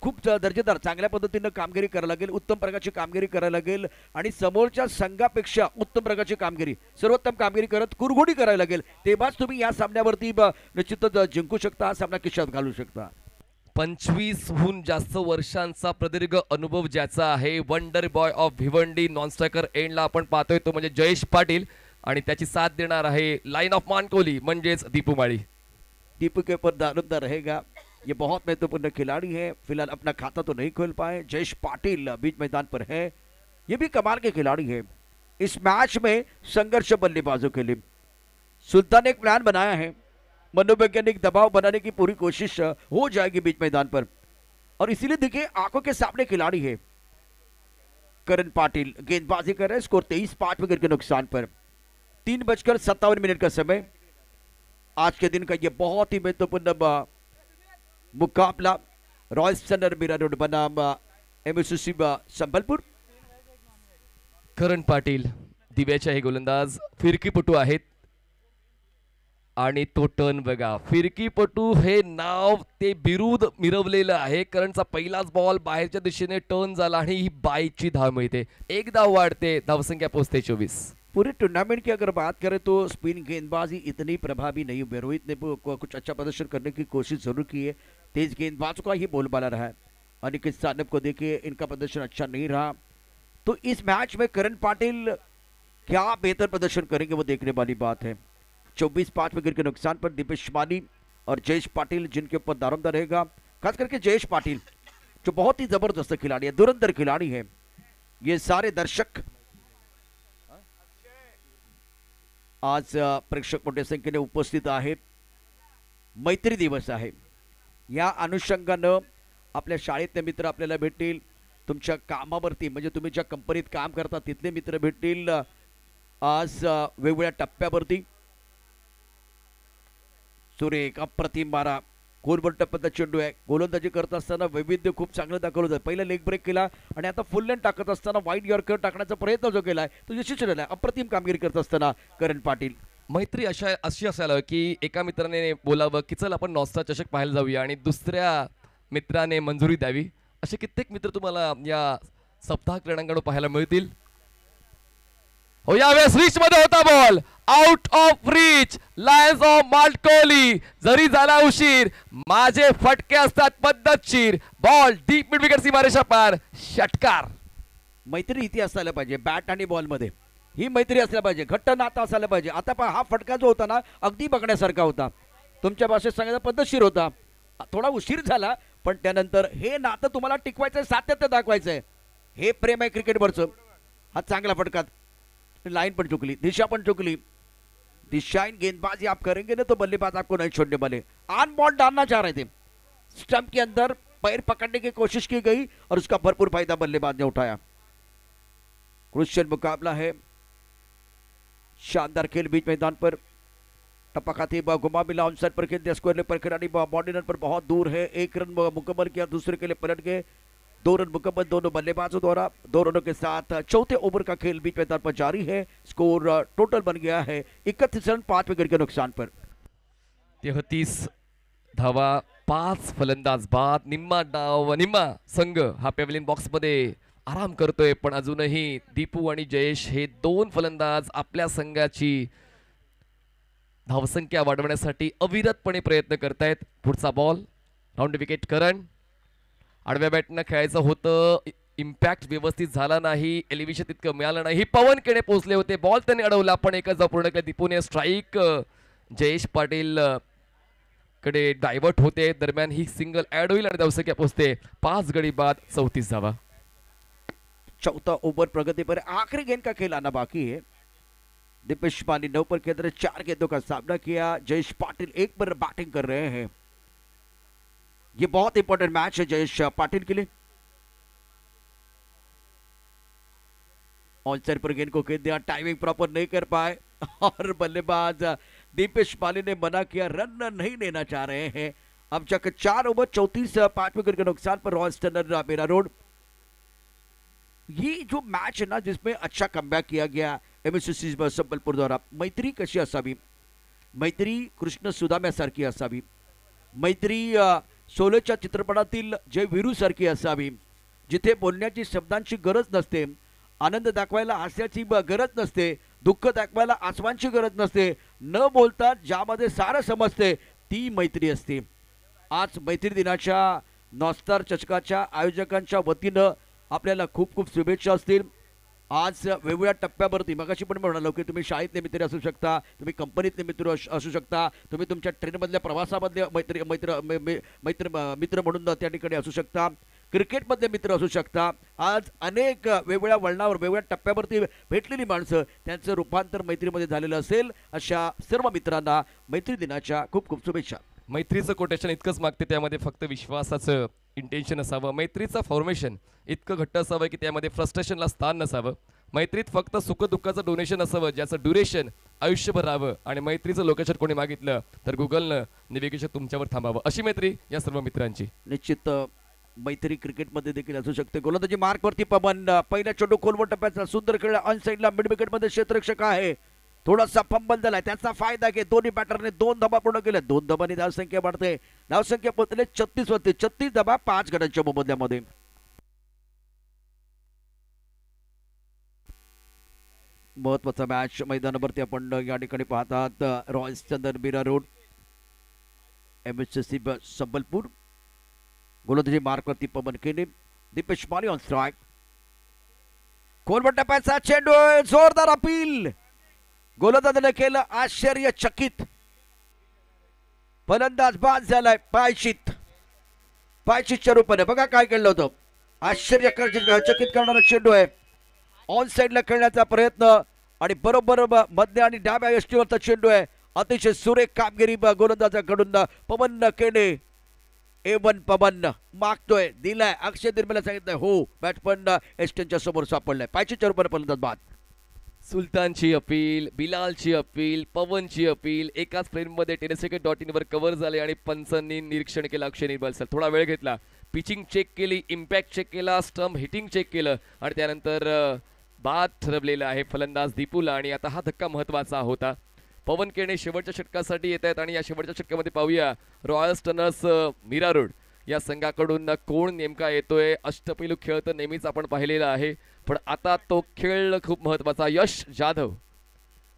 S1: खूप दर्जेदार चांगल्या पद्धतीने कामगिरी करायला लागेल, उत्तम प्रकारची कामगिरी करायला लागेल आणि समोरच्या संघापेक्षा उत्तम प्रकारची कामगिरी, सर्वोत्तम कामगिरी करत कुरघोडी करायला लागेल, तेव्हाच तुम्ही या सामन्यावरती निश्चितच जिंकू शकता, हा सामना खिशात घालू शकता।
S2: 25हून जास्त वर्षांचा प्रदीर्घ अनुभव ज्याचा आहे, wonder boy of Bhiwandi non striker एंडला आपण पाहतोय तो म्हणजे जयेश पाटील आणि त्याची साथ देणार आहे लाइन ऑफ मानकोली म्हणजेच दीपू माळी।
S1: दीपू के ऊपर दारोमदार रहेगा, ये बहुत महत्वपूर्ण खिलाड़ी है। फिलहाल अपना खाता तो नहीं खोल पाए। जयेश पाटिल बीच मैदान पर है, ये भी कमाल के खिलाड़ी है। इस मैच में संघर्ष बल्लेबाजों के लिए सुल्तान ने एक प्लान बनाया है, मनोवैज्ञानिक दबाव बनाने की पूरी कोशिश हो जाएगी बीच मैदान पर। और इसीलिए देखिए आंखों के सामने खिलाड़ी है करण पाटिल। गेंदबाजी कर रहे हैं, स्कोर 23-5 विकेट के नुकसान पर। 3:57 का समय। आज के दिन का ये बहुत ही महत्वपूर्ण मुकाबला रॉयल चैलेंजर्स मीरा रोड बनाम एमएससी संबलपुर।
S2: करण पाटील दिव्याचे हे गोलंदाज, फिरकीपटू आहेत आणि तो टर्न बघा, फिरकीपटू हे नाव ते बिरुद मिरवलेलं आहे. करणचा पहिलाच बॉल बाहेरच्या दिशेने टर्न झाला आणि ही बाईची धाव मिळते. एक धाव वाढते, धावसंख्या पोहोचते 24.
S1: पूरे टूर्नामेंट की अगर बात करें तो स्पिन गेंदबाजी इतनी प्रभावी नहीं हुई। रोहित ने कुछ अच्छा प्रदर्शन करने की कोशिश जरूर की है, तेज गेंदबाजों का ही बोलबाला रहा है। अनिकेत सानप को देखिए, इनका प्रदर्शन अच्छा नहीं रहा। तो इस मैच में करण पाटिल क्या बेहतर प्रदर्शन करेंगे वो देखने वाली बात है। 24-5 विकेट के नुकसान पर दीपेश मानी और जयेश पाटिल जिनके ऊपर दारोमदार रहेगा, खास करके जयेश पाटिल जो बहुत ही जबरदस्त खिलाड़ी है, धुरंधर खिलाड़ी है। ये सारे दर्शक आज प्रेक्षक मोठ्या संख्येने उपस्थित आहेत। मैत्री दिवस आहे, या अनुषंगानं आपल्या शाळेतले मित्र आपल्याला भेटतील, तुमच्या कामावरती म्हणजे तुम्ही ज्या कंपनीत काम करता तिथले मित्र भेटतील आज वेगवेगळ्या टप्प्यावरती। सुरेख अप्रतिम मारा, गोलबोल टप्प्याचा चेंडू आहे। गोलंदाजी करत असताना वैविध्य खूप चांगलं दाखवलं जातं। पहिला लेग ब्रेक केला आणि आता फुल लेन टाकत असताना वाईड यॉर्कर टाकण्याचा प्रयत्न जो केलाय तो यशस्वी झालाय। अप्रतिम कामगिरी करत असताना करण पाटील।
S2: मैत्री अशी असायला की एका मित्राने बोलावं की चल आपण नॉस्टा चषक पाहायला जाऊया आणि दुसऱ्या मित्राने मंजुरी द्यावी। असे कित्येक मित्र तुम्हाला या सप्ताह क्रीडांगणावर पाहायला मिळतील। हो, यावेळेस रिच मध्ये होता ball, out of reach, lions of माल्टकोली। जरी झाला उशीर, माझे फटके असतात पद्धतशीर, बॉल डीप मिड विकेट सीमारेषा पार, षटकार।
S1: मैत्री इथे असायला पाहिजे, बॅट आणि बॉल मध्ये ही मैत्री असल्या पाहिजे, घट्ट नातं असायला पाहिजे। आता पण हा फटका जो होता ना अगदी बघण्यासारखा होता, तुमच्या भाषेत सांगायचा पद्धतशीर होता। थोडा उशीर झाला पण त्यानंतर हे नातं तुम्हाला टिकवायचंय, सातत्य दाखवायचंय, हे प्रेम आहे क्रिकेटवरचं। हा चांगला फटका, लाइन पर चुकली, दिशा पर चुकली। दिशाइन गेंदबाजी आप करेंगे ना तो बल्लेबाज आपको नहीं छोड़ने वाले। ऑन बॉल डालना चाह रहे थे, स्टंप के अंदर पैर पकड़ने की कोशिश की गई और उसका भरपूर फायदा बल्लेबाज ने उठाया। क्रुशियल मुकाबला है, शानदार खेल बीच मैदान पर। टप्पा खाते घुमा मिला ऑनसाइड पर खेलते स्क्वायर पर खिलाड़ी बॉडी रन पर बहुत दूर है। एक रन मुकम्मल किया, दूसरे के लिए पलट गए। 2 रन मुकम्मल दोनों बल्लेबाजों द्वारा। 2 रनों के साथ चौथे ओवर का खेल बीच मैदान पर जारी है। स्कोर टोटल बन गया है 31 रन 5 विकेट के नुकसान पर।
S2: 33 धावा, 5 फलंदाज बाद। निम्मा संघ हा पेव्हलियन बॉक्स मध्ये आराम करतोय, पण अजूनही दीपू आणि जयेश हे 2 फलंदाज आपल्या संघाची धावसंख्या वाढवण्यासाठी अविरतपणे प्रयत्न करतायत। पुढचा बॉल, राऊंड विकेट करण। आडव्या बॅटनं खेळायचं होतं, इम्पॅक्ट व्यवस्थित झाला नाही, एलिव्हेशन तितकं मिळालं नाही। पवन केणे पोहोचले होते, बॉल त्यांनी अडवला पण एकच पूर्ण केला दीपूने। स्ट्राईक जयेश पाटील कडे डायव्हर्ट होते, दरम्यान ही सिंगल ऍड होईल आणि धावसंख्या पोहोचते 5 गडी बाद 34 धावा।
S1: चौथा ओवर प्रगति पर, आखिरी गेंद का खेल आना बाकी है। दीपेश पानी 9 पर खेल रहे, 4 गेंदों का सामना किया। जयेश पाटिल 1 पर बैटिंग कर रहे हैं। ये बहुत इंपॉर्टेंट मैच है जयेश पाटिल के लिए। ऑन साइड पर गेंद को खेल दिया, टाइमिंग प्रॉपर नहीं कर पाए और बल्लेबाज दीपेश पाली ने मना किया, रन नहीं लेना चाह रहे हैं। अब जाकर 4 ओवर 34-5 विकेट के नुकसान पर रॉयल चैलेंजर्स मीरा रोड। ये जो मैच है ना जिसमें अच्छा कमबॅक किया गया एमएससी संबलपुर द्वारा। मैत्री कशी असावी, मैत्री कृष्ण सुदाम्यासारखी असावी, मैत्री शोलेच्या चित्रपटातील जय वीरू सारखी असावी, जिथे बोलण्याची शब्दांची गरज नसते, आनंद दाखवायला हास्याची गरज नसते, दुःख दाखवायला आसवांची गरज नसते, न बोलता ज्यामध्ये सारं समजते ती मैत्री असते। आज मैत्री दिनाच्या नॉस्टार चषकाच्या आयोजकांच्या वतीनं आपल्याला खूप खूप शुभेच्छा असतील। आज वेगवेगळ्या टप्प्यावरती मगाशी पण म्हणालो की तुम्ही शाळेतले मित्र असू शकता, तुम्ही कंपनीतले मित्र असू शकता, तुम्ही तुमच्या ट्रेनमधल्या प्रवासामधले मित्र म्हणून त्या ठिकाणी असू शकता, क्रिकेटमधले मित्र असू शकता। आज अनेक वेगवेगळ्या वळणावर वेगवेगळ्या टप्प्यावरती भेटलेली माणसं त्यांचं रूपांतर मैत्रीमध्ये झालेलं असेल। अशा सर्व मित्रांना मैत्री दिनाच्या खूप खूप शुभेच्छा।
S2: मैत्रीचं कोटेशन इतकंच मागते, त्यामध्ये फक्त विश्वासाचं इंटेन्शन असावं, मैत्रीचं फॉर्मेशन इतकं घट्ट असावं की त्यामध्ये फ्रस्ट्रेशनला स्थान नसावं, मैत्रीत फक्त सुखदुःखाचं डोनेशन असावं ज्याचं ड्युरेशन आयुष्यभर राहावं, आणि मैत्रीचं लोकेशन कोणी मागितलं तर गुगलनं नेव्हिगेशन तुमच्यावर थांबावं. अशी मैत्री या सर्व मित्रांची.
S1: निश्चित मैत्री क्रिकेटमध्ये देखील असू शकते. गोलंदाजी मार्कवरती पवन, पहिल्या चेंडू खोलवर टप्प्याचा सुंदर खेळ ऑन साईडला मिड विकेटमध्ये क्षेत्ररक्षक आहे, थोडासा फंबल झालाय, त्याचा फायदा घे दोन्ही बॅटरने 2 धावा पूर्ण केल्या. 2 धावांनी धावसंख्या वाढते, धावसंख्या पोहोचले 36 वरती. 36 धावा 5 गड्यांच्या मोबदल्यामध्ये. महत्वाचा मॅच मैदानावरती आपण या ठिकाणी पाहतात. रॉयल्स चंदन मीरा रोड, MSC संबलपूर. गोलंदाजी मार्कवरती पवन केने, दीपेश माली ऑन स्ट्राइक. खोलवर टप्प्याचा चेंडू, जोरदार अपील, गोलंदाजाने केलं आश्चर्यचकित. फलंदाज बाद झालाय पायचीतच्या रूपाने. बघा काय केलं होतं, आश्चर्यचकित करणारा चेंडू आहे. ऑन साइडला खेळण्याचा प्रयत्न आणि बरोबर मध्य आणि डाव्या यष्टीवरचा चेंडू आहे. अतिशय सुरेख कामगिरी गोलंदाजाकडून. पवन केने, A1 पवन मागतोय, दिलाय. अक्षय निर्मला सांगितलंय हो, बॅट्समन एस्टनच्या समोर सापडलाय. पायचीतच्या रूपाने फलंदाज बाद.
S2: सुलतानची अपील, बिलालची अपील, पवनची अपील एकाच फ्रेममध्ये tenniscricket.in वर कव्हर झाले आणि पंचांनी निरीक्षण केलं. अक्षय निर्मल सर थोडा वेळ घेतला, पिचिंग चेक केली, इम्पॅक्ट चेक केला, स्टंप हिटिंग चेक केलं आणि त्यानंतर बाद ठरवलेलं आहे फलंदाज दीपूला. आणि आता हा धक्का महत्त्वाचा होता. पवन केने शेवटच्या षटकासाठी येत आहेत आणि या शेवटच्या षटकामध्ये पाहूया रॉयल्स टर्नर्स मीरा रोड या संघाकडून कोण नेमका येतोय. अष्टपैलू खेळ तर नेहमीच आपण पाहिलेला आहे, पण आता तो खेळ खूप महत्त्वाचा. यश जाधव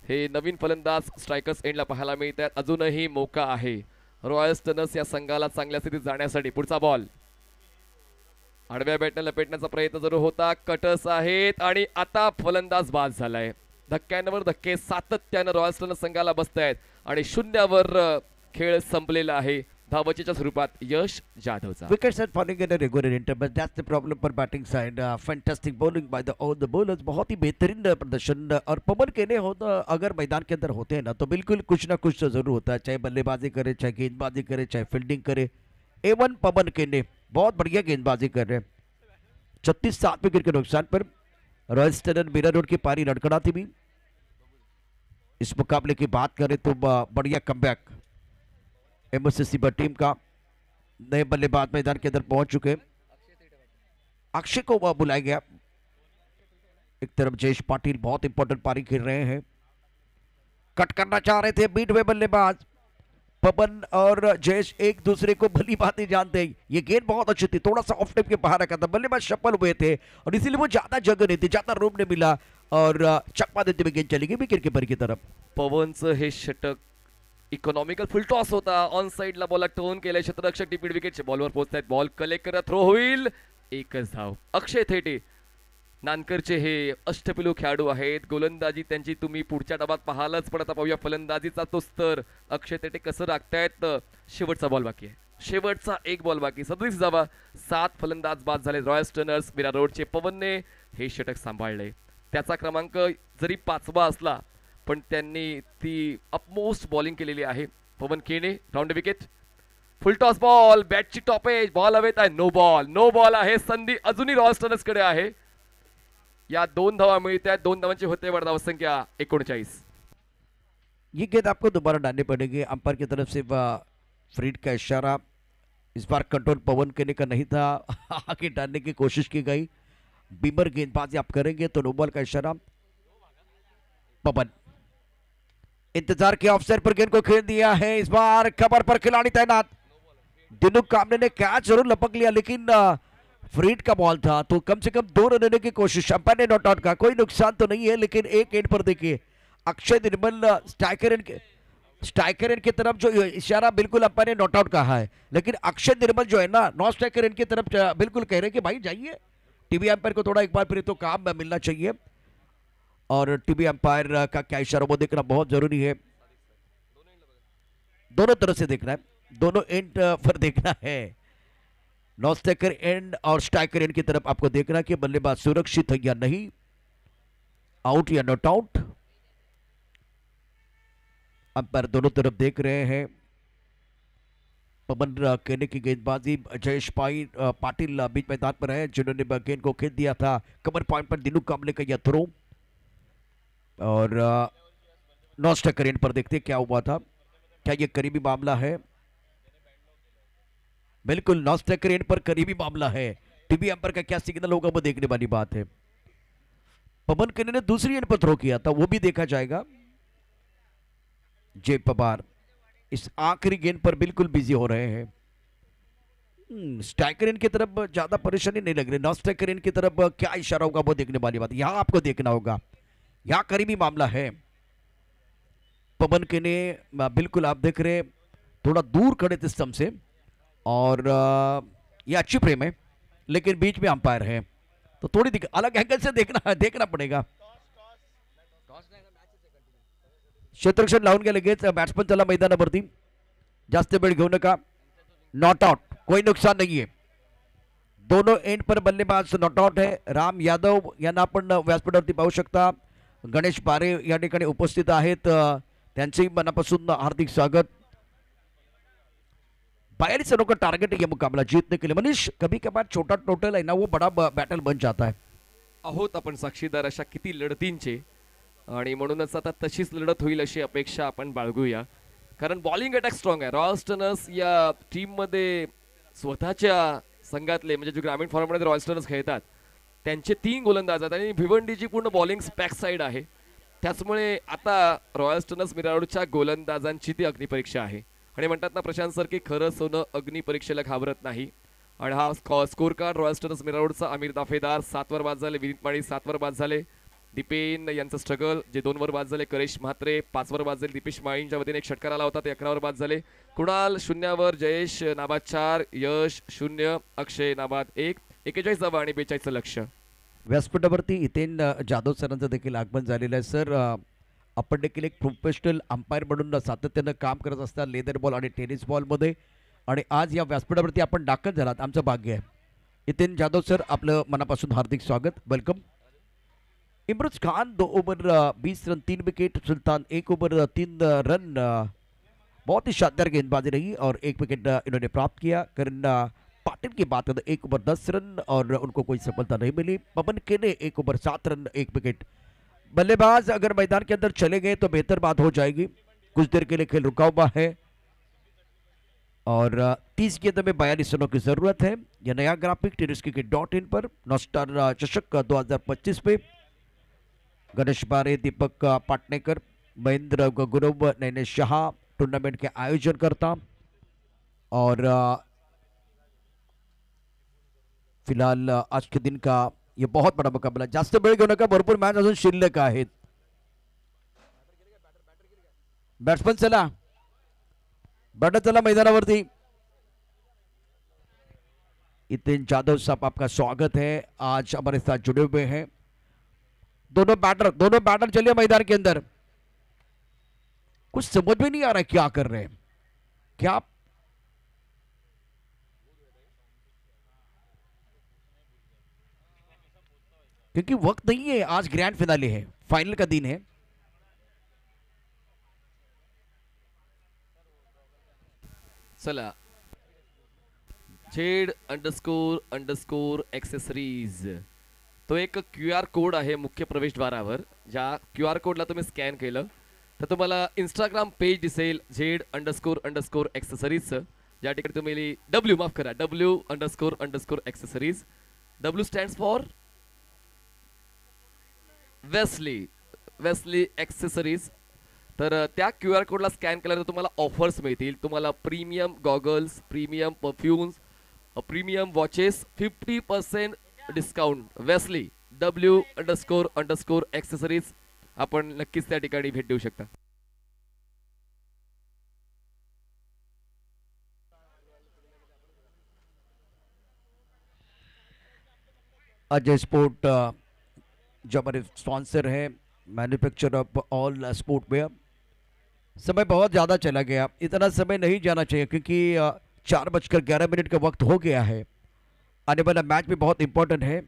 S2: हे नवीन फलंदाज स्ट्रायकर्स एंडला पाहायला मिळत आहेत. अजूनही मोका आहे रॉयल्स टर्नर्स या संघाला चांगल्या स्थितीत जाण्यासाठी. पुढचा बॉल आडव्या बॅटने लपेटण्याचा प्रयत्न जरूर होता, कटर्स आहेत आणि आता फलंदाज बाद झालाय. धक्क्यांवर धक्के सातत्यानं रॉयल्स टर्नर्स संघाला बसत आहेत आणि 0वर खेळ संपलेला आहे धावचीच्या स्वरूपात यश जाधवचा.
S1: Wickets are falling in a regular interval. That's the problem for batting side. Fantastic bowling by all the bowlers. बहुत ही बेहतरीन प्रदर्शन. और पवन केने हो तो अगर मैदान के अंदर होते हैं ना तो बिल्कुल कुछ ना कुछ तो जरूर होता है, चाहे बल्लेबाजी करे, चाहे गेंदबाजी करे, चाहे फील्डिंग करे. A1 पवन केने बहुत बढ़िया गेंदबाजी कर रहे हैं. 36-7 विकेट के नुकसान पर रॉयल्स टर्नर मीरा रोड की पारी लड़खड़ाती भी. इस मुकाबले की बात करें तो बढ़िया कमबैक MSC टीम का. नए बल्लेबाज मैदान के अंदर पहुंच चुके. अक्षय को बुलाया गया. एक तरफ जयेश पाटिल बहुत इंपॉर्टेंट पारी खेल रहे हैं, कट करना चाह रहे थे बीट हुए बल्लेबाज. पवन और जयेश एक दूसरे को भली बात जानते हैं. ये गेंद बहुत अच्छी थी, थोड़ा सा ऑफ टाइम के बाहर रखा था, बल्लेबाज सफल हुए थे और इसीलिए वो ज्यादा जगह नहीं थी, ज्यादा रूम नहीं मिला और चकमा देते हुए गेंद चली गई विकेट कीपर की तरफ.
S2: पवनचं हे षटक इकॉनॉमिकल फुल टॉस होता. ऑन साइडला बॉल टोन केले, क्षेत्ररक्षक टिपीड विकेटचे बॉलवर पोहोचतायत. बॉल कलेक्ट करत थ्रो होईल, एकच धाव. अक्षय थेटे नानकरचे हे अष्टपैलू खेळाडू आहेत. गोलंदाजी त्यांची तुम्ही पुढच्या डावात पाहालच, पण आता पाहूया फलंदाजीचा तो स्तर. अक्षय थेटे कसं राखतायत. शेवटचा बॉल बाकी आहे, शेवटचा एक बॉल बाकी. 37 धावा, 7 फलंदाज बाद झाले रॉयल्स टर्नर्स मीरा रोडचे. पवनने हे षटक सांभाळले. त्याचा क्रमांक जरी 5वा असला पण त्यांनी ती अपमोस्ट बॉलिंग केलेली आहे. पवन केने round wicket, full toss ball, बॅटची टॉप एज, बॉल हवेत आहे, नो बॉल आहे. संधी अजूनही रॉयल्स टर्नर्स कडे आहे. या 2 धावा मिळत आहेत, 2 धावांची होते वर धावसंख्या 39.
S1: ये गेंद आपको दोबारा डालनी पड़ेगी. अंपायर की तरफ से फ्रीड का इशारा. इस बार कंट्रोल पवन केने का नहीं था, आगे डालने की कोशिश की गई. बीमर गेंदबाजी आप करेंगे तो नो बॉल का इशारा. पवन इंतजार किया, ऑफसाइड पर गेंद को खेल दिया है. इस बार कवर पर खिलाड़ी तैनात. दिनू कामने ने कैच जरूर लपक लिया लेकिन फ्रीड का बॉल था तो कम से कम 2 रन लेने की कोशिश. अंपायर ने नॉट आउट का, कोई नुकसान तो नहीं है लेकिन एक एंड पर देखिए अक्षय निर्मल स्ट्राइकर एंड की तरफ जो इशारा बिल्कुल अंपायर ने नॉट आउट कहा है, लेकिन अक्षय निर्मल जो है ना नॉन स्ट्राइकर एंड की तरफ बिल्कुल कह रहे हैं कि भाई जाइए. टीवी अंपायर को थोड़ा एक बार फिर तो काम मिलना चाहिए और टीवी अंपायर का क्या इशारा वो देखना बहुत जरूरी है. दोनों तरफ से देखना है, दोनों एंड पर देखना है. नॉन स्ट्राइकर एंड और स्ट्राइकर एंड की तरफ आपको देखना कि बल्लेबाज सुरक्षित है या नहीं, आउट या नॉट आउट. अंपायर दोनों तरफ देख रहे हैं. पवन केने की गेंदबाजी, जयेश पाटिल बीच मैदान पर है जिन्होंने गेंद को खेल दिया था कवर पॉइंट पर। दिनू कामले का यह थ्रो और नॉन स्ट्राइकर एंड पर देखते क्या हुआ था, क्या ये करीबी मामला है? बिल्कुल नॉन स्ट्राइकर एंड पर करीबी मामला है। टीवी अंपायर का क्या सिग्नल होगा वो देखने वाली बात है। पवन केने ने दूसरी एंड पर थ्रो किया था, वो भी देखा जाएगा। जय पवार इस आखिरी गेंद पर बिल्कुल बिजी हो रहे हैं। स्ट्राइकर एंड की तरफ ज्यादा परेशानी नहीं लग रही, नॉन स्ट्राइकर एंड की तरफ क्या इशारा होगा वो देखने वाली बात। यहां आपको देखना होगा, यहां करीबी मामला है। पवन केने बिल्कुल आप देख रहे थोड़ा दूर खड़े थे स्टंप से और ये अच्छी फ्रेम है लेकिन बीच में अंपायर है तो थोड़ी अलग एंगल से देखना पड़ेगा। क्षेत्ररक्षण लावून गेले लगेच बॅट्समन चला मैदानावरती, जास्त वेळ घेऊ नका। नॉट आउट, कोई नुकसान नहीं है। दोनों एंड पर बल्लेबाज नॉट आउट है। राम यादव यांना आपण व्यासपीठावरती पाहू शकता। गणेश बारे या ठिकाणी उपस्थित आहेत, त्यांचेही मनापासून हार्दिक स्वागत। 42 रनों का टारगेट है ये मुकाबला जीतने के लिए। मनीष कभी कभार छोटा टोटल है ना वो बड़ा बैटल बन जाता है।
S2: आहोत आपण साक्षीदार अशा किती लढतींचे आणि म्हणूनच आता तशीच लढत होईल अशी अपेक्षा आपण बाळगूया, कारण बॉलिंग अटॅक स्ट्रॉंग आहे। रॉयल स्टर्नर्स या टीम मध्ये स्वतःच्या संघातले म्हणजे जो ग्रामीण फॉर्ममध्ये रॉयल स्टर्नर्स खेळतात त्यांचे 3 गोलंदाज आहेत आणि भिवंडीची पूर्ण बॉलिंग बॅक साईड आहे। त्याचमुळे आता रॉयल स्टर्नर्स मिराडच्या गोलंदाजांची ती अग्निपरीक्षा आहे आणि म्हणतात ना प्रशांत सर की खरं सोनं अग्निपरीक्षेला घाबरत नाही। आणि हा स्कोर कार्ड रॉयल स्टर्नर्स मिराडचा आमिर दाफेदार 7 वर बाद झाले, विनीत माळी 7 वर बाद झाले, दीपेन यांचं स्ट्रगल जे 2 वर बाद झाले, करेश म्हात्रे 5 वर बाद झाले, दीपेश माळींच्या वतीने एक षटकार आला होता ते 11 वर बाद झाले, कुणाल 0 वर, जयेश नाबाद 4, यश 0, अक्षय नाबाद 1, 41 धावा आणि 42 लक्ष्य।
S1: व्यासपीठावरती हितेन जाधव सरांचं देखील आगमन झालेलं आहे। सर आपण देखील एक प्रोफेशनल अंपायर म्हणून सातत्यानं काम करत असतात लेदर बॉल आणि टेनिस बॉलमध्ये आणि आज या व्यासपीठावरती आपण दाखल झालात, आमचं भाग्य आहे। हितेन जाधव सर आपलं मनापासून हार्दिक स्वागत, welcome. Imroz Khan 2 over 20 run 3 wicket, Sultan 1 over 3 run, बहुत ही शानदार गेंदबाजी रही और 1 विकेट इन्होंने प्राप्त किया। करण पाटिल की बात करें 1 ओवर 10 रन और उनको कोई सफलता नहीं मिली। पवन केने 1 ओवर 7 रन 1 विकेट। बल्लेबाज अगर मैदान के अंदर चले गए तो बेहतर बात हो जाएगी, कुछ देर के लिए खेल रुका हुआ है और 30 गेंदों में 42 रनों की जरूरत है। यह नया ग्राफिक tenniscricket.in पर नॉस्टार चषक 2025 पे गणेश बारे, दीपक पाटनेकर, महेंद्र गुरव, नैनेश शाह टूर्नामेंट के आयोजन करता और फिलहाल आज के दिन का ये बहुत बड़ा मुकाबला, जास्त वेळ घेऊ नका, भरपूर मॅच अजून शिल्लक आहेत। बॅट्समन चला, बॅटर चला मैदानावरती। हितेन जाधव साहब आपका स्वागत है, आज हमारे साथ जुड़े हुए हैं। दोनों बैटर चलिए मैदान के अंदर। कुछ समझ में नहीं आ रहा है क्या कर रहे हैं, क्या क्योंकि वक्त नहीं है, आज ग्रैंड फिनाले है, फाइनल का दिन है।
S2: चला झेड__एक्सेसरीज तो एक QR कोड आहे मुख्य प्रवेशद्वारावर। ज्या QR कोडला तुम्ही स्कॅन केलं तर तुम्हाला इंस्टाग्राम पेज दिसेल झेड__एक्सेसरीज, ज्या ठिकाणी तुम्ही W__एक्सेसरीज। W stands for Wesley accessories. तर त्या QR कोडला स्कॅन केल्यानंतर तुम्हाला ऑफर्स मिळतील, तुम्हाला premium goggles, premium perfumes, premium watches 50% discount. Wesley W accessories आपण नक्कीच त्या ठिकाणी भेट देऊ शकता।
S1: अजय स्पोर्ट जो हमारे स्पॉन्सर है, manufacture of all sport wear. समय बहुत ज़्यादा चला गया, इतना समय नहीं जाना चाहिए क्योंकि 4:11 का वक्त हो गया है। आने वाला मैच भी बहुत इंपॉर्टेंट है।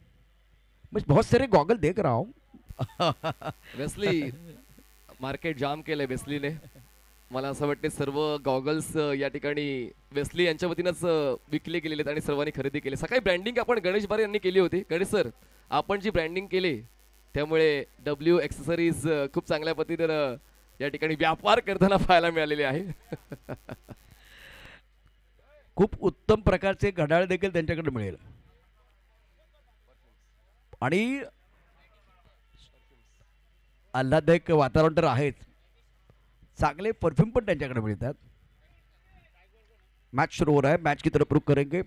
S1: मैं बहुत सारे गॉगल देख रहा हूँ।
S2: वेस्ली मार्केट जाम केलंय वेस्लीने, मला असं वाटते सर्व गॉगल्स या ठिकाणी वेस्ली यांच्या वतीनंच विकले गेलेले आहेत आणि सर्वांनी खरेदी केले. सकाळी ब्रँडिंग आपण गणेश बारे यांनी केली होती. गणेश सर, आपण जी ब्रँडिंग केली त्यामुळे डब्ल्यू एक्सेसरीज खूप चांगल्या पद्धतीनं या ठिकाणी व्यापार करताना पाहायला मिळालेले आहे.
S1: खूप उत्तम प्रकारचे घड्याळ देखील त्यांच्याकडे मिळेल आणि आल्हाददायक वातावरण तर आहेच, चांगले परफ्यूम पण त्यांच्याकडे मिळतात. मैच शुरू हो रहा है, मैच की तरफ रुख करेंगे.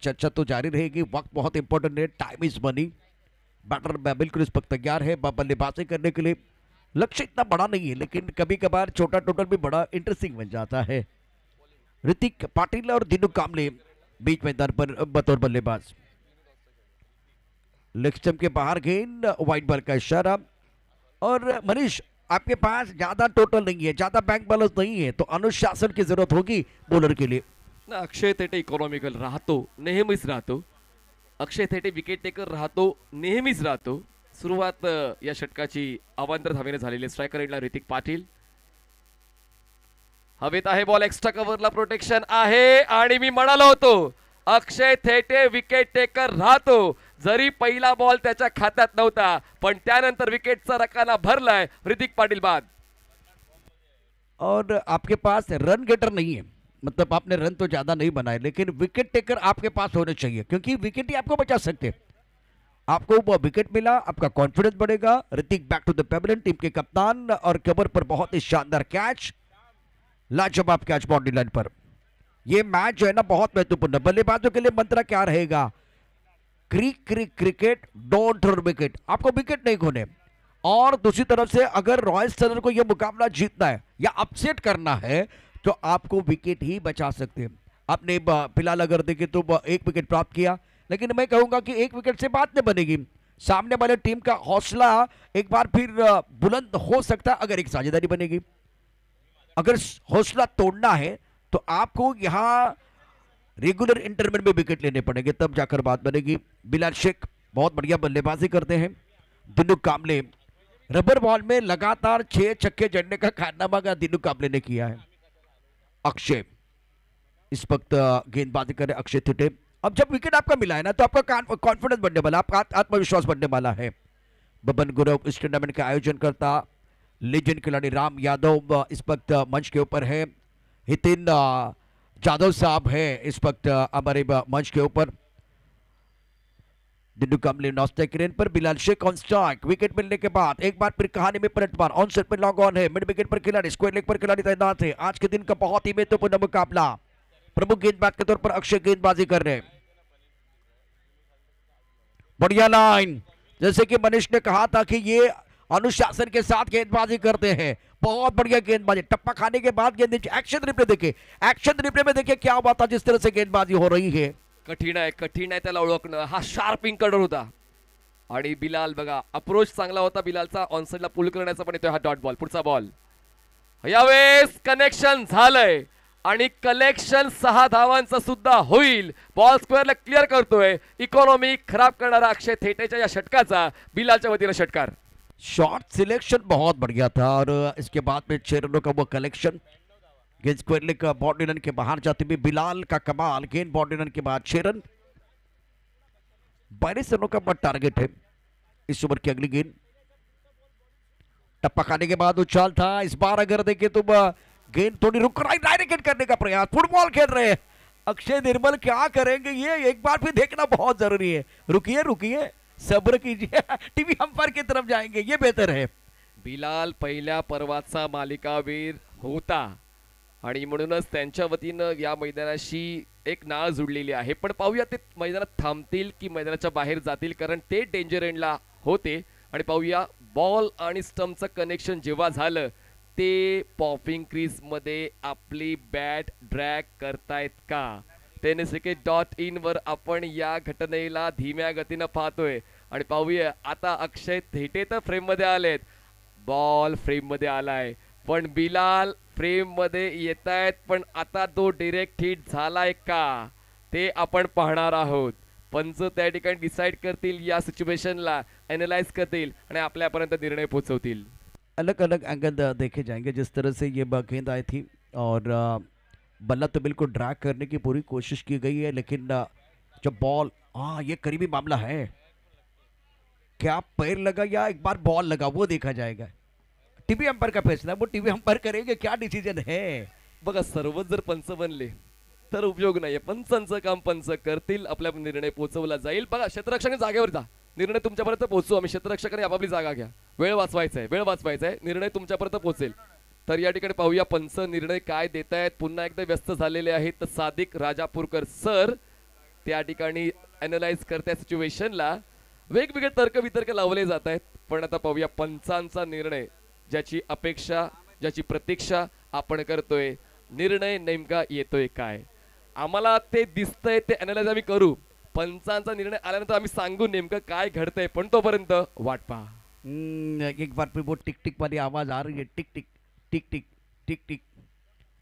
S1: चर्चा तो जारी रहेगी, वक्त बहुत इंपॉर्टेंट है, टाइम इज मनी. बैटर बिल्कुल इस वक्त तैयार है बल्लेबाजी करने के लिए. लक्ष्य इतना बड़ा नहीं है लेकिन कभी कभार छोटा टोटल भी बड़ा इंटरेस्टिंग बन जाता है. ऋतिक पाटिल और दिनू कामले बीच मैदान पर बतौर बल्लेबाज. लेग स्टंप के बाहर गेंद, वाइड बॉल का इशारा. और मनीष, आपके पास ज्यादा टोटल नहीं है, ज्यादा बैंक बैलेंस नहीं है, तो अनुशासन की जरूरत होगी बॉलर के लिए.
S2: ना अक्षय थेटे इकॉनॉमिकल राहतो, नेहमीच राहतो. अक्षय थेटे विकेट टेकर राहतो, नेहमीच राहतो. सुरुवात या षटकाची अवांतर धावेने झालेली. स्ट्रायकर एंडला ऋतिक पाटील. हवेत आहे बॉल, एक्स्ट्रा कव्हरला प्रोटेक्शन आहे आणि मी म्हणालो होतो अक्षय थेटे विकेट टेकर राहतो. जरी पहिला बॉल त्याच्या खात्यात नव्हता पण त्यानंतर विकेटचा रकाना भरलाय. ऋतिक पाटील बाद.
S1: और आपके पास रन गेटर नहीं है, मतलब आपने रन तो ज्यादा नहीं बनाए लेकिन विकेट टेकर आपके पास होने चाहिए क्योंकि विकेट ही आपको बचा सकते हैं. आपको वो विकेट मिला, आपका कॉन्फिडेंस बढ़ेगा. Hrithik back to the pavilion, team के कप्तान, और कवर पर बहुत ही शानदार कैच, लाजवाब कैच बाउंड्री लाइन पर. ये मैच जो है ना बहुत महत्वपूर्ण है. बल्लेबाजों के लिए मंत्र क्या रहेगा? Cricket don't run wicket. आपको विकेट नहीं खोने. और दूसरी तरफ से अगर रॉयल चैलेंजर्स को यह मुकाबला जीतना है या अपसेट करना है तो आपको विकेट ही बचा सकते हैं. आपने फिलहाल अगर देखें तो एक विकेट प्राप्त किया, लेकिन मैं कहूंगा कि एक विकेट से बात नहीं बनेगी. सामने वाले टीम का हौसला एक बार फिर बुलंद हो सकता है अगर एक साझेदारी बनेगी. अगर हौसला तोड़ना है तो आपको यहां रेगुलर इंटरवल में विकेट लेने पड़ेंगे, तब जाकर बात बनेगी. बिलाल शेख बहुत बढ़िया बल्लेबाजी करते हैं. दिनू कामले रबर बॉल में लगातार 6 छक्के जड़ने का कारनामा का दिनू कामले ने किया है. अक्षय इस वक्त गेंदबाजी करे. अक्षय थिटे. अब जब विकेट आपका मिला है ना तो आपका कॉन्फिडेंस बढ़ने वाला, आपका आत्मविश्वास बढ़ने वाला है. बबन गुरव इस टूर्नामेंट का आयोजन करता लेजेंड खिलाड़ी राम यादव इस वक्त मंच के ऊपर है. हितिन जादव साहब है इस वक्त हमारे मंच के ऊपर. दिनू कामले नॉस्टे क्रेन पर. Bilal Shaikh on strike. Wicket मिलने के बाद एक बार फिर कहानी में पलटवार. ऑन सेट पर लॉन्ग ऑन है. मिड विकेट पर खिलाड़ी, स्क्वायर लेग पर खिलाड़ी तैनात है. आज के दिन का बहुत ही महत्वपूर्ण मुकाबला. प्रमुख गेंदबाज के तौर पर अक्षय गेंदबाजी कर रहे हैं. बढ़िया लाइन, जैसे कि मनीष ने कहा था कि ये अनुशासन के साथ गेंदबाजी करते हैं. बहुत बढ़िया गेंदबाजी. टप्पा खाने के बाद गेंद नीचे. एक्शन रिप्ले देखिए, एक्शन रिप्ले में देखिए क्या हुआ था जिस तरह से गेंदबाजी हो रही है.
S2: कठीण आहे त्याला ओळखणं. हा शार्प इंकडर होता आणि बिलाल बघा अप्रोच चांगला होता बिलालचा. ऑनसाइडला पुल करण्याचा पण येतोय हा डॉट बॉल. पुढचा बॉल यावेळेस कनेक्शन झालंय आणि कलेक्शन 6 धावांचा सुद्धा होईल. बॉल स्क्वेअरला क्लिअर करतोय. इकॉनॉमी खराब करणारा अक्षय थेटेच्या या षटकाचा बिलालच्या वतीने षटकार.
S1: शॉट सिलेक्शन बहुत बढ़िया था और इसके बाद में 6 रनों का वो कलेक्शन. गेंद स्क्वायर लेग बाउंड्री लाइन के बाहर जाते हुए बिलाल का कमाल. गेंद बाउंड्री लाइन के बाद 6 रन. 22 रनों का टारगेट है इस ओवर की अगली गेंद. टप्पा खाने के बाद उछाल था. इस बार अगर देखें तो गेंद थोड़ी रुक रहा है. डायरेक्ट करने का प्रयास. फुटबॉल खेल रहे हैं अक्षय निर्मल. क्या करेंगे ये एक बार फिर देखना बहुत जरूरी है. रुकिए रुकिए, सब्र कीजिए. टीवी अंपायर की तरफ जाएंगे ये बेहतर है.
S2: बिलाल पहिल्या पर्वाचा मालिकावीर होता आणि म्हणूनच त्यांच्या वतीनं या मैदानाशी एक नाळ जुडलेली आहे. पण पाहूया ते मैदानात थांबतील की मैदानाच्या बाहेर जातील, कारण ते डेंजर एंडला होते. आणि पाहूया बॉल आणि स्टंपचं कनेक्शन जेव्हा झालं ते पॉपिंग क्रीज मध्ये आपली बॅट ड्रॅग करतायत का. tenniscricket.in वर आपण या घटनेला धीम्या गतीनं पाहतोय. आणि पाहूया आता अक्षय थेटे तर फ्रेम मध्ये आलेत. बॉल फ्रेम मध्ये आलाय पण बिलाल फ्रेम मध्ये येत आहेत. पण आता तो डायरेक्ट हिट झालाय का ते आपण पाहणार आहोत. पंच त्या ठिकाणी डिसाइड करतील, या सिच्युएशनला अॅनलाइज करतील आणि आपल्यापर्यंत निर्णय पोहोचवतील.
S1: अलग अलग एंगल देखे जाएंगे जिस तरह से ये गेंद आई थी और बल्ला तो बिल्कुल ड्रैग करने की पूरी कोशिश की गई है, लेकिन जब बॉल, हाँ ये करीबी मामला है, क्या पैर लगा या एक बार बॉल लगा वो देखा जाएगा। टीवी अंपायर का फैसला, वो टीवी अंपायर करेंगे, क्या डिसिजन है।
S2: बघा सर्वच जर पंच बनले तर उपयोग नाहीये, पंचांचं काम पंच करतील, आपल्या निर्णय पोहोचवला जाईल. बघा क्षेत्ररक्षक जागेवर जा, निर्णय तुमच्यापर्यंत पोहोचू आम्ही. क्षेत्ररक्षकाने आपापली जागा घ्या, वेळ वाचवायचा आहे, वेळ वाचवायचा आहे, निर्णय तुमच्यापर्यंत पोहोचेल. तर या ठिकाणी पाहूया पंच निर्णय काय देत आहेत. पुन्हा एकदा व्यस्त झालेले आहेत सादिक राजापूरकर सर, त्या ठिकाणी अॅनलाइज करत्या सिच्युएशनला. वेगवेगळे तर्क वितर्क लावले जात आहेत, पण आता पाहूया पंचांचा निर्णय, ज्याची अपेक्षा ज्याची प्रतीक्षा आपण करतोय. निर्णय नेमका येतोय काय, आम्हाला ते दिसतंय, ते अॅनलाइज आम्ही करू. पंचांचा निर्णय आल्यानंतर आम्ही सांगू नेमकं काय घडतंय, पण तोपर्यंत वाट पहा.
S1: एक बार फिर वो टिक टिक वाली आवाज आ रही है, tick tick tick tick tick tick.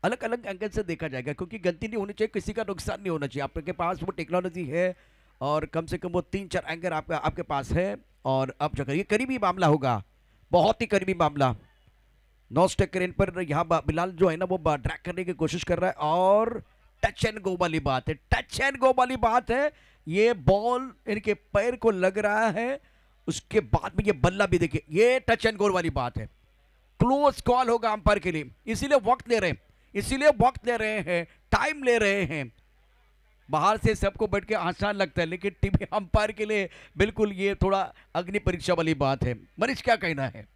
S1: अलग अलग एंगल से देखा जाएगा, क्योंकि गलती नहीं होनी चाहिए, किसी का नुकसान नहीं होना चाहिए. आपके पास वो टेक्नोलॉजी है और कम से कम वो 3-4 एंगल आपके पास है. और अब जो ये करीबी मामला होगा, बहुत ही करीबी मामला. नॉन स्टेक क्रेन पर यहाँ बिलाल जो है ना वो ड्रैग करने की कोशिश कर रहा है, और टच एंड गो वाली बात है, टच एंड गो वाली बात है. ये बॉल इनके पैर को लग रहा है, उसके बाद में ये बल्ला भी देखिए, ये टच एंड गोल वाली बात है. क्लोज कॉल होगा अंपायर के लिए, इसीलिए वक्त ले रहे हैं, इसीलिए वक्त ले रहे हैं, टाइम ले रहे हैं. बाहर से सबको बैठ के आसान लगता है, लेकिन टीवी अंपायर के लिए बिल्कुल ये थोड़ा अग्नि परीक्षा वाली बात है. मनीष क्या कहना है.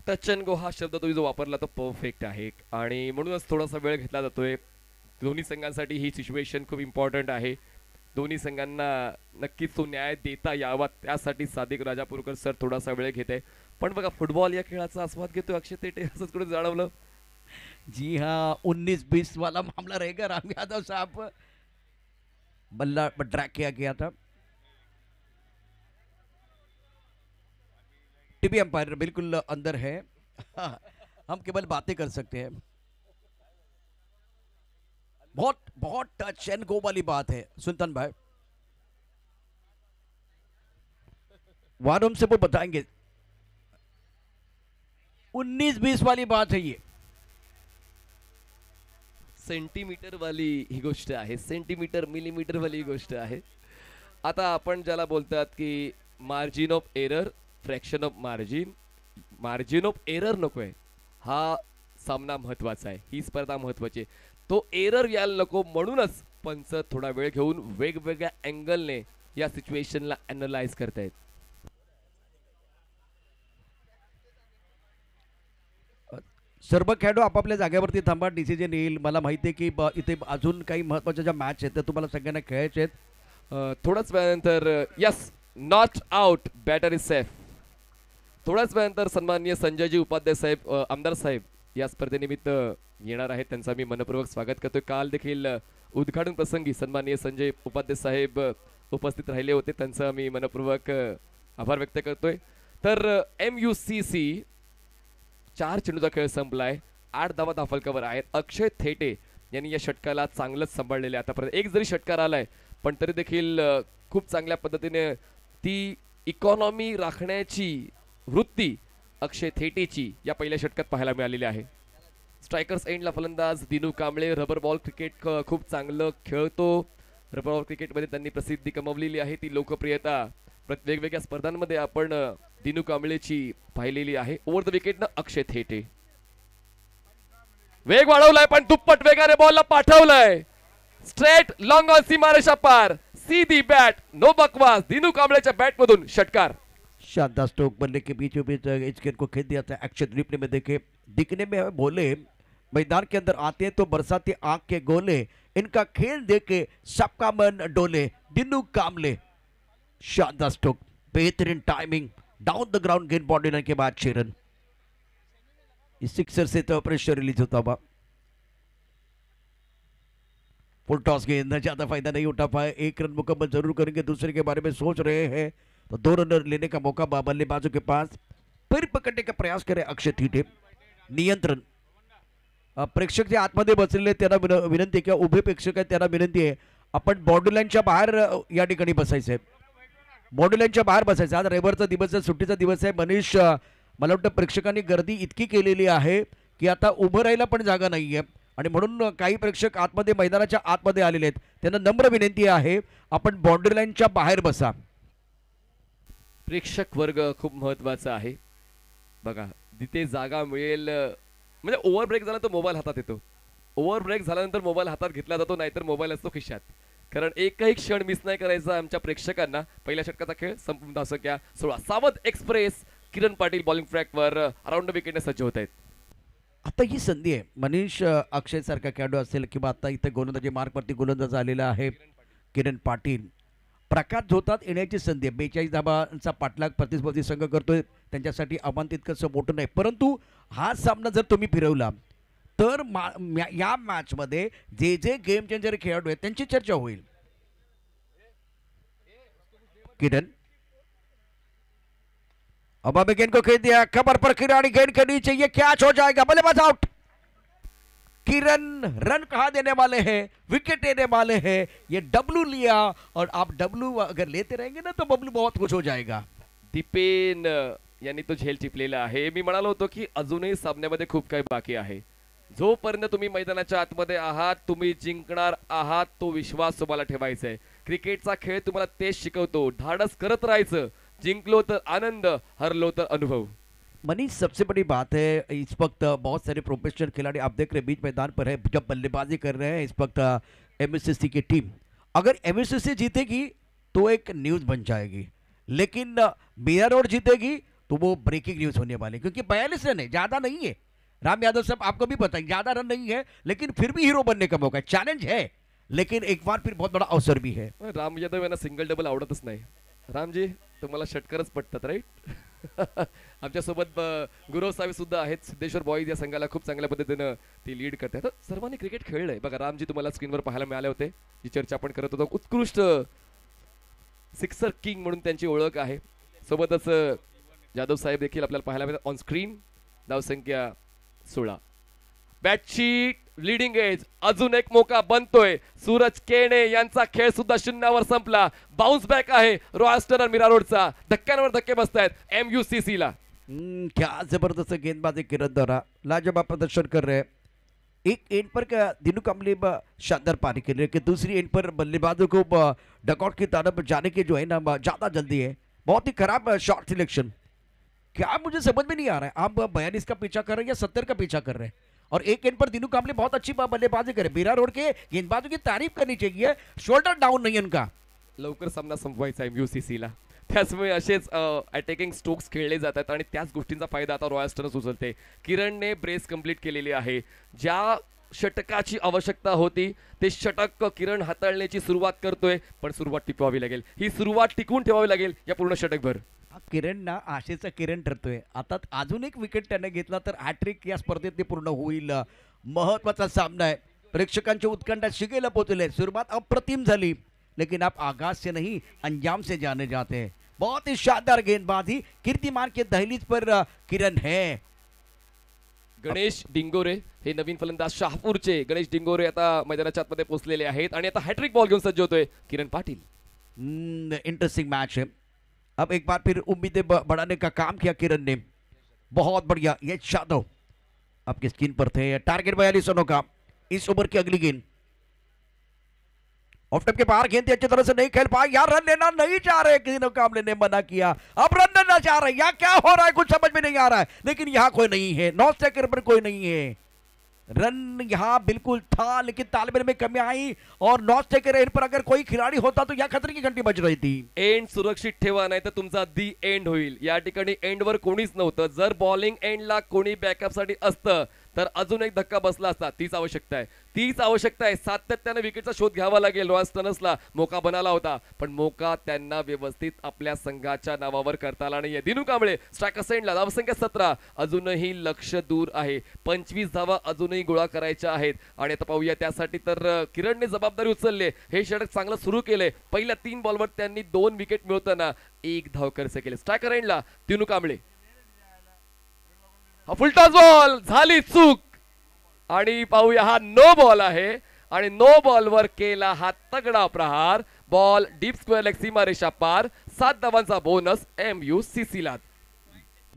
S2: टच अँड गो हा शब्द तुम्ही जो वापरला तो परफेक्ट आहे, आणि म्हणूनच थोडासा वेळ घेतला जातोय. दोन्ही संघांसाठी ही सिच्युएशन खूप इम्पॉर्टंट आहे. दोन्ही संघांना नक्कीच तो न्याय देता यावा, त्यासाठी सादिक राजापूरकर सर थोडासा वेळ घेत आहे. पण बघा फुटबॉल या खेळाचा आस्वाद घेतोय अक्षय तेटे, असंच कुठे जाणवलं.
S1: जी हाँ, 19-20 वाला मामला रहेगा. राम यादव साहब, बल्ला ड्रैग किया गया था. टीवी अंपायर बिल्कुल अंदर है. हम केवल बातें कर सकते हैं. बहुत बहुत टच एंड गो वाली बात है सुल्तान भाई, वारम से वो बताएंगे. 19-20 वाली बात है ये.
S2: सेंटीमीटर वाली ही गोष्ट आहे, सेंटीमीटर मिलीमीटर वाली गोष्ट आहे. आता आपण ज्याला बोलतात की margin of error, fraction of margin, margin of error नकोय, हा सामना महत्वाचा आहे, ही स्पर्धा महत्वाची आहे. तो एरर यायला नको, म्हणूनच पंच थोडा वेळ घेऊन वेगवेगळ्या अँगलने या सिच्युएशनला अॅनलाइज करतायत.
S1: सर्व खेळाडू आपापल्या जागेवरती थांबा, डिसिजन येईल. मला माहिती आहे की इथे अजून काही महत्त्वाच्या ज्या मॅच आहेत त्या तुम्हाला सगळ्यांना खेळायचे आहेत.
S2: थोड्याच वेळानंतर yes not out, batter is safe. थोड्याच वेळानंतर सन्माननीय संजयजी उपाध्याय साहेब, आमदार साहेब या स्पर्धेनिमित्त येणार आहेत, त्यांचा मी मनपूर्वक स्वागत करतोय. काल देखील उद्घाटन प्रसंगी सन्माननीय संजय उपाध्याय साहेब उपस्थित राहिले होते, त्यांचा मी मनपूर्वक आभार व्यक्त करतोय. तर MUCC 4 चेंडूचा खेळ संपलाय, 8 धावा दाफलकावर आहेत. अक्षय थेटे यांनी या षटकाला चांगलंच सांभाळलेले आतापर्यंत. एक जरी षटकार आलाय पण तरी देखील खूप चांगल्या पद्धतीने ती इकॉनॉमी राखण्याची वृत्ती अक्षय थेटेची या पहिल्या षटकात पाहायला मिळालेली आहे. स्ट्रायकर्स एंडला फलंदाज Dinu Kamble, rubber ball cricket खूप चांगलं खेळतो. रबर बॉल क्रिकेटमध्ये त्यांनी प्रसिद्धी कमावलेली आहे, ती लोकप्रियता वेगवेगळ्या स्पर्धांमध्ये आपण दिनू कांबळेची पाहिलेली आहे. ओव्हर द विकेट न अक्षय थेटे वेग वाढवलाय, पण दुप्पट वेगाने बॉलला पाठवलाय. स्ट्रेट लॉंग ऑन सीमारेषा पार, सीधी बॅट, नो बकवास. दिनू कांबळेच्या बॅट मधून षटकार.
S1: शानदार स्ट्रोक बल्ले के बीचों बीच इस गेंद को खेल दिया था. एक्शन रिप्ले में देखे, दिखने में बोले मैदान के अंदर आते हैं तो बरसाती आंख के गोले, इनका खेल देखे सबका मन डोले. दिनू कांबळे, शानदार स्ट्रोक, बेहतरीन टाइमिंग, डाउन द ग्राउंड गेंद बॉडी लाइन के बाद 6 रन. इस सिक्सर से तो प्रेशर रिलीज होता हुआ. फुल टॉस गेंद, ज्यादा फायदा नहीं उठा पाए. 1 रन मुकम्मल जरूर करेंगे, दूसरे के बारे में सोच रहे हैं तो 2 रन लेने का मौका बल्लेबाजों के पास. फिर पकड़ने का प्रयास करे अक्षय थेटे. नियंत्रण, प्रेक्षक जे आतमध्ये बसलेले त्यांना विनंती, किंवा उभे प्रेक्षक आहेत त्यांना विनंती आहे, आपण बॉर्डर लाईनच्या बाहेर या ठिकाणी बसायचं आहे, बॉर्डर लाईनच्या बाहेर बसायचं. आज रविवारचा दिवस आहे, सुट्टीचा दिवस आहे. मनीष मला वाटतं प्रेक्षकांनी गर्दी इतकी केलेली आहे की आता उभं राहायला पण जागा नाही आहे आणि म्हणून काही प्रेक्षक आतमध्ये मैदानाच्या आतमध्ये आलेले आहेत. त्यांना नम्र विनंती आहे आपण बाउंड्री लाईनच्या बाहेर बसा.
S2: प्रेक्षक वर्ग खूप महत्वाचा आहे. बघा जिथे जागा मिळेल म्हणजे ओव्हर ब्रेक झाला तर मोबाईल हातात येतो. ओव्हर ब्रेक झाल्यानंतर मोबाईल हातात घेतला जातो, नाहीतर मोबाईल असतो खिशात. कारण एकही क्षण मिस नाही करायचा आमच्या प्रेक्षकांना. पहिल्या षटकाचा खेळ संपूर्ण धावसंख्या 16. सावध एक्सप्रेस किरण पाटील बॉलिंग ट्रॅकवर अराउंड विकेटने सज्ज होत आहेत.
S1: आता ही संधी आहे. मनीष अक्षय सारखा खेळाडू असेल किंवा आता इथे गोलंदाजी मार्कवरती गोलंदाज आलेला आहे किरण पाटील. प्रकाश झोतात येण्याची संधी आहे. 42 धाबांचा पाठलाग प्रतिस्पर्धी संघ करतोय. त्यांच्यासाठी आव्हान तितकंसं मोठं नाही, परंतु हा सामना जर तुम्ही फिरवला तर या मॅचमध्ये जे जे गेम चेंजर खेळाडू आहेत त्यांची चर्चा होईल. किरण अब अभी गेंद को खेल दिया, खबर पर खिलाड़ी गेंद के नीचे, ये कैच हो जाएगा, बल्लेबाज आउट. किरण रन कहाँ देने वाले हैं, विकेट लेने वाले हैं. ये डब्लू लिया और आप डब्लू अगर लेते रहेंगे ना तो बबलू बहुत खुश हो जाएगा.
S2: दीपेन यांनी तो झेल टिपलेला आहे. मी म्हणालो होतो की अजूनही सामन्यामध्ये खूप काही बाकी आहे. जोपर्यंत तुम्ही मैदानाच्या आतमध्ये आहात तुम्ही जिंकणार आहात, तो विश्वास तुम्हाला ठेवायचा आहे. क्रिकेटचा खेळ तुम्हाला तेच शिकवतो, धाडस करत राहायचं. जिंकलो तर आनंद, हरलो तर अनुभव.
S1: मनीष सबसे बड़ी बात है इस वक्त बहुत सारे प्रोफेशनल खिलाड़ी आप देख रहे हैं बीच मैदान पर है, जब बल्लेबाजी कर रहे हैं इस वक्त एमएससीसी की टीम. अगर एमएससीसी जीतेगी तो एक न्यूज़ बन जाएगी, लेकिन बीरा रोड जीतेगी तो वो ब्रेकिंग न्यूज़ होने वाली, क्योंकि 42 रन है, ज़्यादा नहीं है. राम यादव साहब आपको भी पता है ज़्यादा रन नहीं है, लेकिन फिर भी हीरो बनने का मौका है. चैलेंज है लेकिन एक बार फिर बहुत बड़ा अवसर भी है.
S2: राम यादव यांना सिंगल डबल आवडतच नाही. रामजी तुम्हाला षटकारच पटतात राईट. आमच्यासोबत गुरव साहेब सुद्धा आहेत. सिद्धेश्वर बॉईज या संघाला खूप चांगल्या पद्धतीनं ती लीड करतात. सर्वांनी क्रिकेट खेळलंय बघा. रामजी तुम्हाला स्क्रीनवर पाहायला मिळाले होते, जी चर्चा आपण करत होतो. उत्कृष्ट सिक्सर किंग म्हणून त्यांची ओळख आहे. सोबतच जाधव साहेब देखील आपल्याला पाहायला मिळतात ऑन स्क्रीन. धावसंख्या 16. बॅटची लीडिंग एज, अजून एक मौका बनतोय. सूरज केणे यांचा खेळ सुद्धा शून्यावर संपला. बाउन्स बॅक आहे रॉयल स्टनर मीरा रोडचा. धक्क्यांवर धक्के बसतायत MUCC ला.
S1: क्या जबरदस्त गेंदबाजी किरण दौरा, लाजवाब प्रदर्शन कर रहे हैं. एक एंड पर दिनू कामले शानदार पारी खेल रहे हैं कि दूसरी एंड पर बल्लेबाजों को डकआउट की तरफ जाने की जो है ना ज़्यादा जल्दी है. बहुत ही खराब शॉट सिलेक्शन. क्या मुझे समझ में नहीं आ रहा है, आप 42 का पीछा कर रहे हैं या 70 का पीछा कर रहे हैं. और एक एंड पर दिनू कामले बहुत अच्छी बल्लेबाजी करे. बीरा रोड के गेंदबाजों की तारीफ करनी चाहिए, शोल्डर डाउन नहीं उनका.
S2: लवकर सामना संपवायचा MUCC ला. त्याचमुळे असेच अटॅकिंग स्ट्रोक्स खेळले जातात आणि त्याच गोष्टींचा फायदा आता रॉयल स्टर्स उचलते. किरणने ब्रेस कंप्लीट केलेली आहे. ज्या षटकाची आवश्यकता होती ते षटक किरण हाताळण्याची सुरुवात करतोय, पण सुरुवात टिकवावी लागेल. ही सुरुवात टिकवून ठेवावी लागेल या पूर्ण षटकभर.
S1: किरण ना आशेचा किरण ठरतोय. आता अजून एक विकेट त्याने घेतला तर हॅट्रिक या स्पर्धेत पूर्ण होईल. महत्वाचा सामना आहे. प्रेक्षकांच्या उत्कंठा शिगेला पोहोचले. सुरुवात अप्रतिम झाली, लेकिन आप आगाज से नहीं अंजाम से जाने जाते हैं. बहुत ही शानदार गेंदबाजी. कीर्तिमान के दहलीज पर किरण है.
S2: गणेश डिंगोरे हे नवीन फलंदाज शहापूरचे. गणेश डिंगोरे आता मैदानाच्या आतमध्ये पोहोचलेले आहेत आणि आता हॅट्रिक बॉल घेऊन सज्ज होतोय किरण पाटील.
S1: इंटरेस्टिंग मैच है. अब एक बार फिर उम्मीदें बढ़ाने का काम किया किरण ने. बहुत बढ़िया. ये यादव आपकी स्क्रीन पर थे. टारगेट 42 रनों का. इस ओवर की अगली गेंद ऑफ टप के बाहर गेंद अच्छी तरह से नहीं खेल पाए. यार रन लेना नहीं चाह रहे, किसी कामले ने मना किया. अब रन लेना चाह रहे, या क्या हो रहा है कुछ समझ में नहीं आ रहा है. लेकिन यहाँ कोई नहीं है, नॉन स्ट्राइकर पर कोई नहीं है. रन यहाँ बिल्कुल था, लेकिन तालमेल में कमी आई और नॉन स्ट्राइकर एंड पर अगर कोई खिलाड़ी होता तो यहाँ खतरे की घंटी बज रही थी.
S2: एंड सुरक्षित ठेवा, नाही तर तुमचा दी एंड होईल. या ठिकाणी एंडवर कोणीच नव्हतं. जर बॉलिंग एंडला कोणी बॅकअपसाठी असतं तर अजून एक धक्का बसला असता. तीच आवश्यकता आहे, तीच आवश्यकता आहे. सातत्याने विकेटचा शोध घ्यावा लागेल. रॉयल स्टर्न्सला मोका बनाला होता, पण मोका त्यांना व्यवस्थित आपल्या संघाच्या नावावर करता आला नाहीये. दिनू कांबळे स्ट्रायकर सेंडला. धावसंख्या 17. अजूनही लक्ष दूर आहे. 25 धावा अजूनही गोळा करायच्या आहेत आणि आता पाहूया त्यासाठी तर किरणने जबाबदारी उचलली. हे षटक चांगलं सुरू केले. पहिल्या 3 बॉलवर त्यांनी 2 विकेट मिळवताना 1 धाव खर्च केले. स्ट्रायकर एंडला दिनू कांबळे. हा फुलटॉस बॉल, झाली चूक आणि पाहूया हा नो बॉल आहे आणि नो बॉलवर केला हा तगडा प्रहार. बॉल डीप स्क्वेअर लेग सीमारेषा पार. 7 धावांचा बोनस MUCC ला.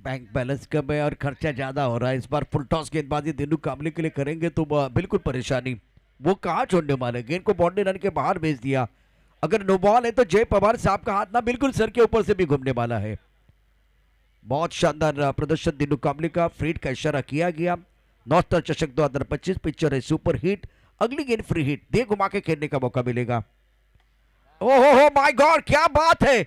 S1: बैंक बैलेंस कम है और खर्चा ज्यादा हो रहा है। इस बार फुल टॉस गेंदबाजी दिनू कामले के लिए करेंगे तो बिल्कुल परेशानी। वो कहाँ छोड़ने वाले, गेंद को बाउंड्री रन के बाहर भेज दिया। अगर नो बॉल है तो जय पवार साहब का हाथ ना बिल्कुल सर के ऊपर से भी घूमने वाला है। बहुत शानदार प्रदर्शन दिनू कामले का। फ्रीड का इशारा किया गया। नॉर्थ चषक 2025 पिक्चर है सुपर हिट। अगली गेंद फ्री हिट, दे घुमा के खेलने का मौका मिलेगा। ओहो माय गॉड, क्या बात है,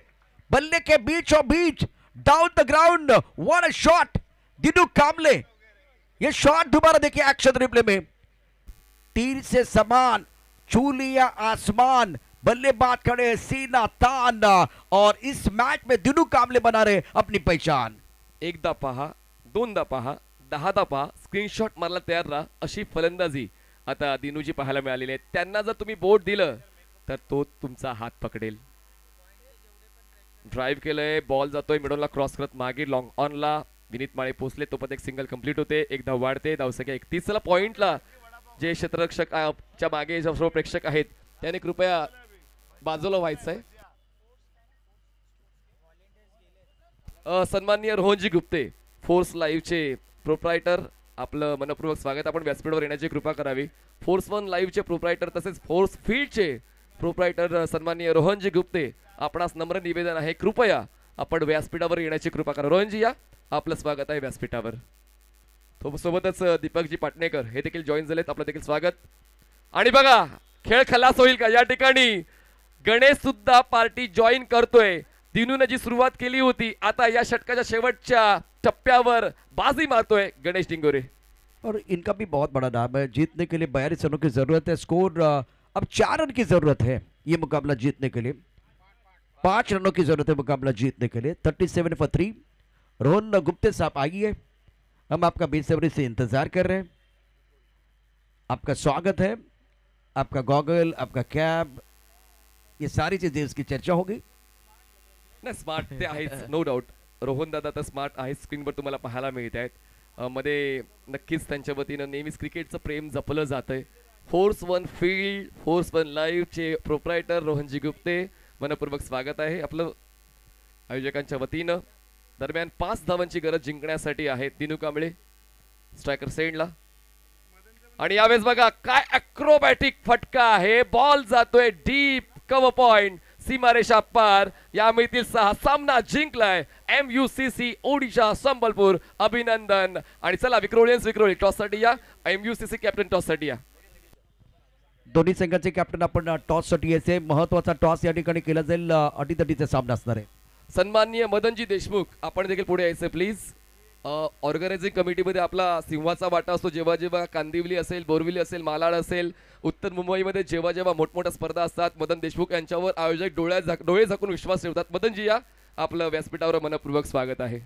S1: बल्ले के बीचों बीच down the ground, what a shot Dinu Kamle. ये शॉट दोबारा देखिए एक्शन रिप्ले में, तीर से समान छू लिया आसमान, बल्लेबाज खड़े सीना तान और इस मैच में दिनू कामले बना रहे अपनी पहचान।
S2: एकदा पहा, दोनदा पहा, 10दा पहा, स्क्रीनशॉट मारला तयार राहा अशी फलंदाजी आता दिनूजी पाहायला मिळालेली आहे। त्यांना जर तुम्ही बोट दिलं तर तो तुमचा हात पकडेल। ड्राइव्ह केलंय, बॉल जातोय मिडलला क्रॉस करत मागे लॉंग ऑनला विनीत माळे पोहोचले, तो पण एक सिंगल कंप्लीट होते, एक धाव वाढते, धावसंख्या 31 ला पॉइंटला। जे क्षेत्ररक्षक च्या मागे सर्व प्रेक्षक आहेत त्याने कृपया बाजूला व्हायचंय। सन्माननीय रोहनजी गुप्ते फोर्स लाईव्हचे प्रोप्रायटर, आपलं मनपूर्वक स्वागत। आपण व्यासपीठावर येण्याची कृपा करावी। फोर्स वन लाईव्हचे प्रोप्रायटर तसेच फोर्स फील्डचे प्रोप्रायटर सन्माननीय रोहनजी गुप्ते, आपणास नम्र निवेदन आहे कृपया आपण व्यासपीठावर येण्याची कृपा करा। रोहनजी या, आपलं स्वागत आहे व्यासपीठावर। तो सोबतच दीपकजी पाटणेकर हे देखील जॉईन झालेत, आपलं देखील स्वागत। आणि बघा खेळ खलास होईल का या ठिकाणी, गणेश सुद्धा पार्टी जॉईन करतोय। दिनूने जी सुरुवात केली होती आता या षटकाच्या शेवटच्या टप्प्यावर बाजी मारतोय गणेश डिंगोरे।
S1: और इनका भी बहुत बड़ा नाम है, जीतने के लिए 42 रनों की जरूरत है। स्कोर अब 4 रन की जरूरत है ये मुकाबला जीतने के लिए, 5 रनों की जरूरत है मुकाबला जीतने के लिए। 37 फॉर 3। रोहन गुप्ते साहब आइए, हम आपका बेसब्री से इंतजार कर रहे हैं। आपका स्वागत है। आपका गॉगल, आपका कैब, ये सारी चीजें इसकी चर्चा होगी।
S2: नाही स्मार्ट ते आहेच, नो डाऊट। रोहन दादा तर स्मार्ट आहे, स्क्रीनवर तुम्हाला पाहायला मिळत आहेत। मध्ये नक्कीच त्यांच्या वतीनं नेहमीच क्रिकेटचं प्रेम जपलं जातंय। Force one field, force one लाईव्हचे प्रोप्रायटर रोहनजी गुप्ते, मनपूर्वक स्वागत आहे आपलं आयोजकांच्या वतीनं। दरम्यान 5 धावांची गरज जिंकण्यासाठी आहे दिनू कांबळे स्ट्रायकर सेंडला। आणि यावेळेस बघा काय अॅक्रोबॅटिक फटका आहे, बॉल जातोय डीप कव्हर पॉइंट, सीमारेषा पार। यामितील 6 सामना जिंकलाय MUCC ओडिशा संबलपूर, अभिनंदन। आणि चला विक्रोळी टॉस साठी या, MUCC कॅप्टन टॉस साठी या।
S1: दोन्ही संघाचे कॅप्टन आपण टॉस साठी यायचे, महत्वाचा टॉस या ठिकाणी केला जाईल, अटीतटीचा सामना असणार आहे।
S2: सन्माननीय मदनजी देशमुख आपण देखील पुढे यायचं प्लीज। ऑर्गनायझिंग कमिटीमध्ये आपला सिंहाचा वाटा असतो, जेव्हा जेव्हा कांदिवली असेल, बोरविली असेल, मालाड असेल, उत्तर मुंबईमध्ये जेव्हा जेव्हा मोठमोठ्या स्पर्धा असतात, मदन देशमुख यांच्यावर आयोजक डोळे झाकून विश्वास ठेवतात। मदनजी या, आपलं व्यासपीठावर मनपूर्वक स्वागत आहे।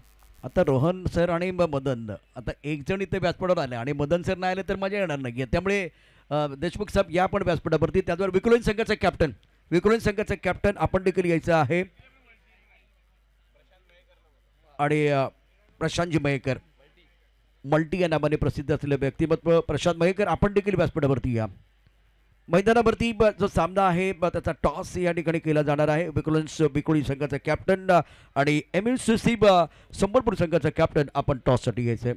S1: आता रोहन सर आणि मदन, आता एक जण इथे व्यासपीठावर आले आणि मदन सर नाही आले तर मजा येणार नाही, त्यामुळे देशमुख साहेब या पण व्यासपीठावरती। त्याचबरोबर विक्रोळी संघाचा कॅप्टन आपण देखील यायचं आहे। आणि प्रशांतजी मयेकर, मल्टी या नावाने प्रसिद्ध असलेले व्यक्तिमत्व प्रशांत मयेकर, आपण देखील व्यासपीठावरती या। मैदानावरती जो सामना आहे त्याचा टॉस या ठिकाणी केला जाणार आहे। विक्रोळी संघाचा कॅप्टन आणि MUCC संबलपूर संघाचा कॅप्टन आपण टॉस साठी यायचे।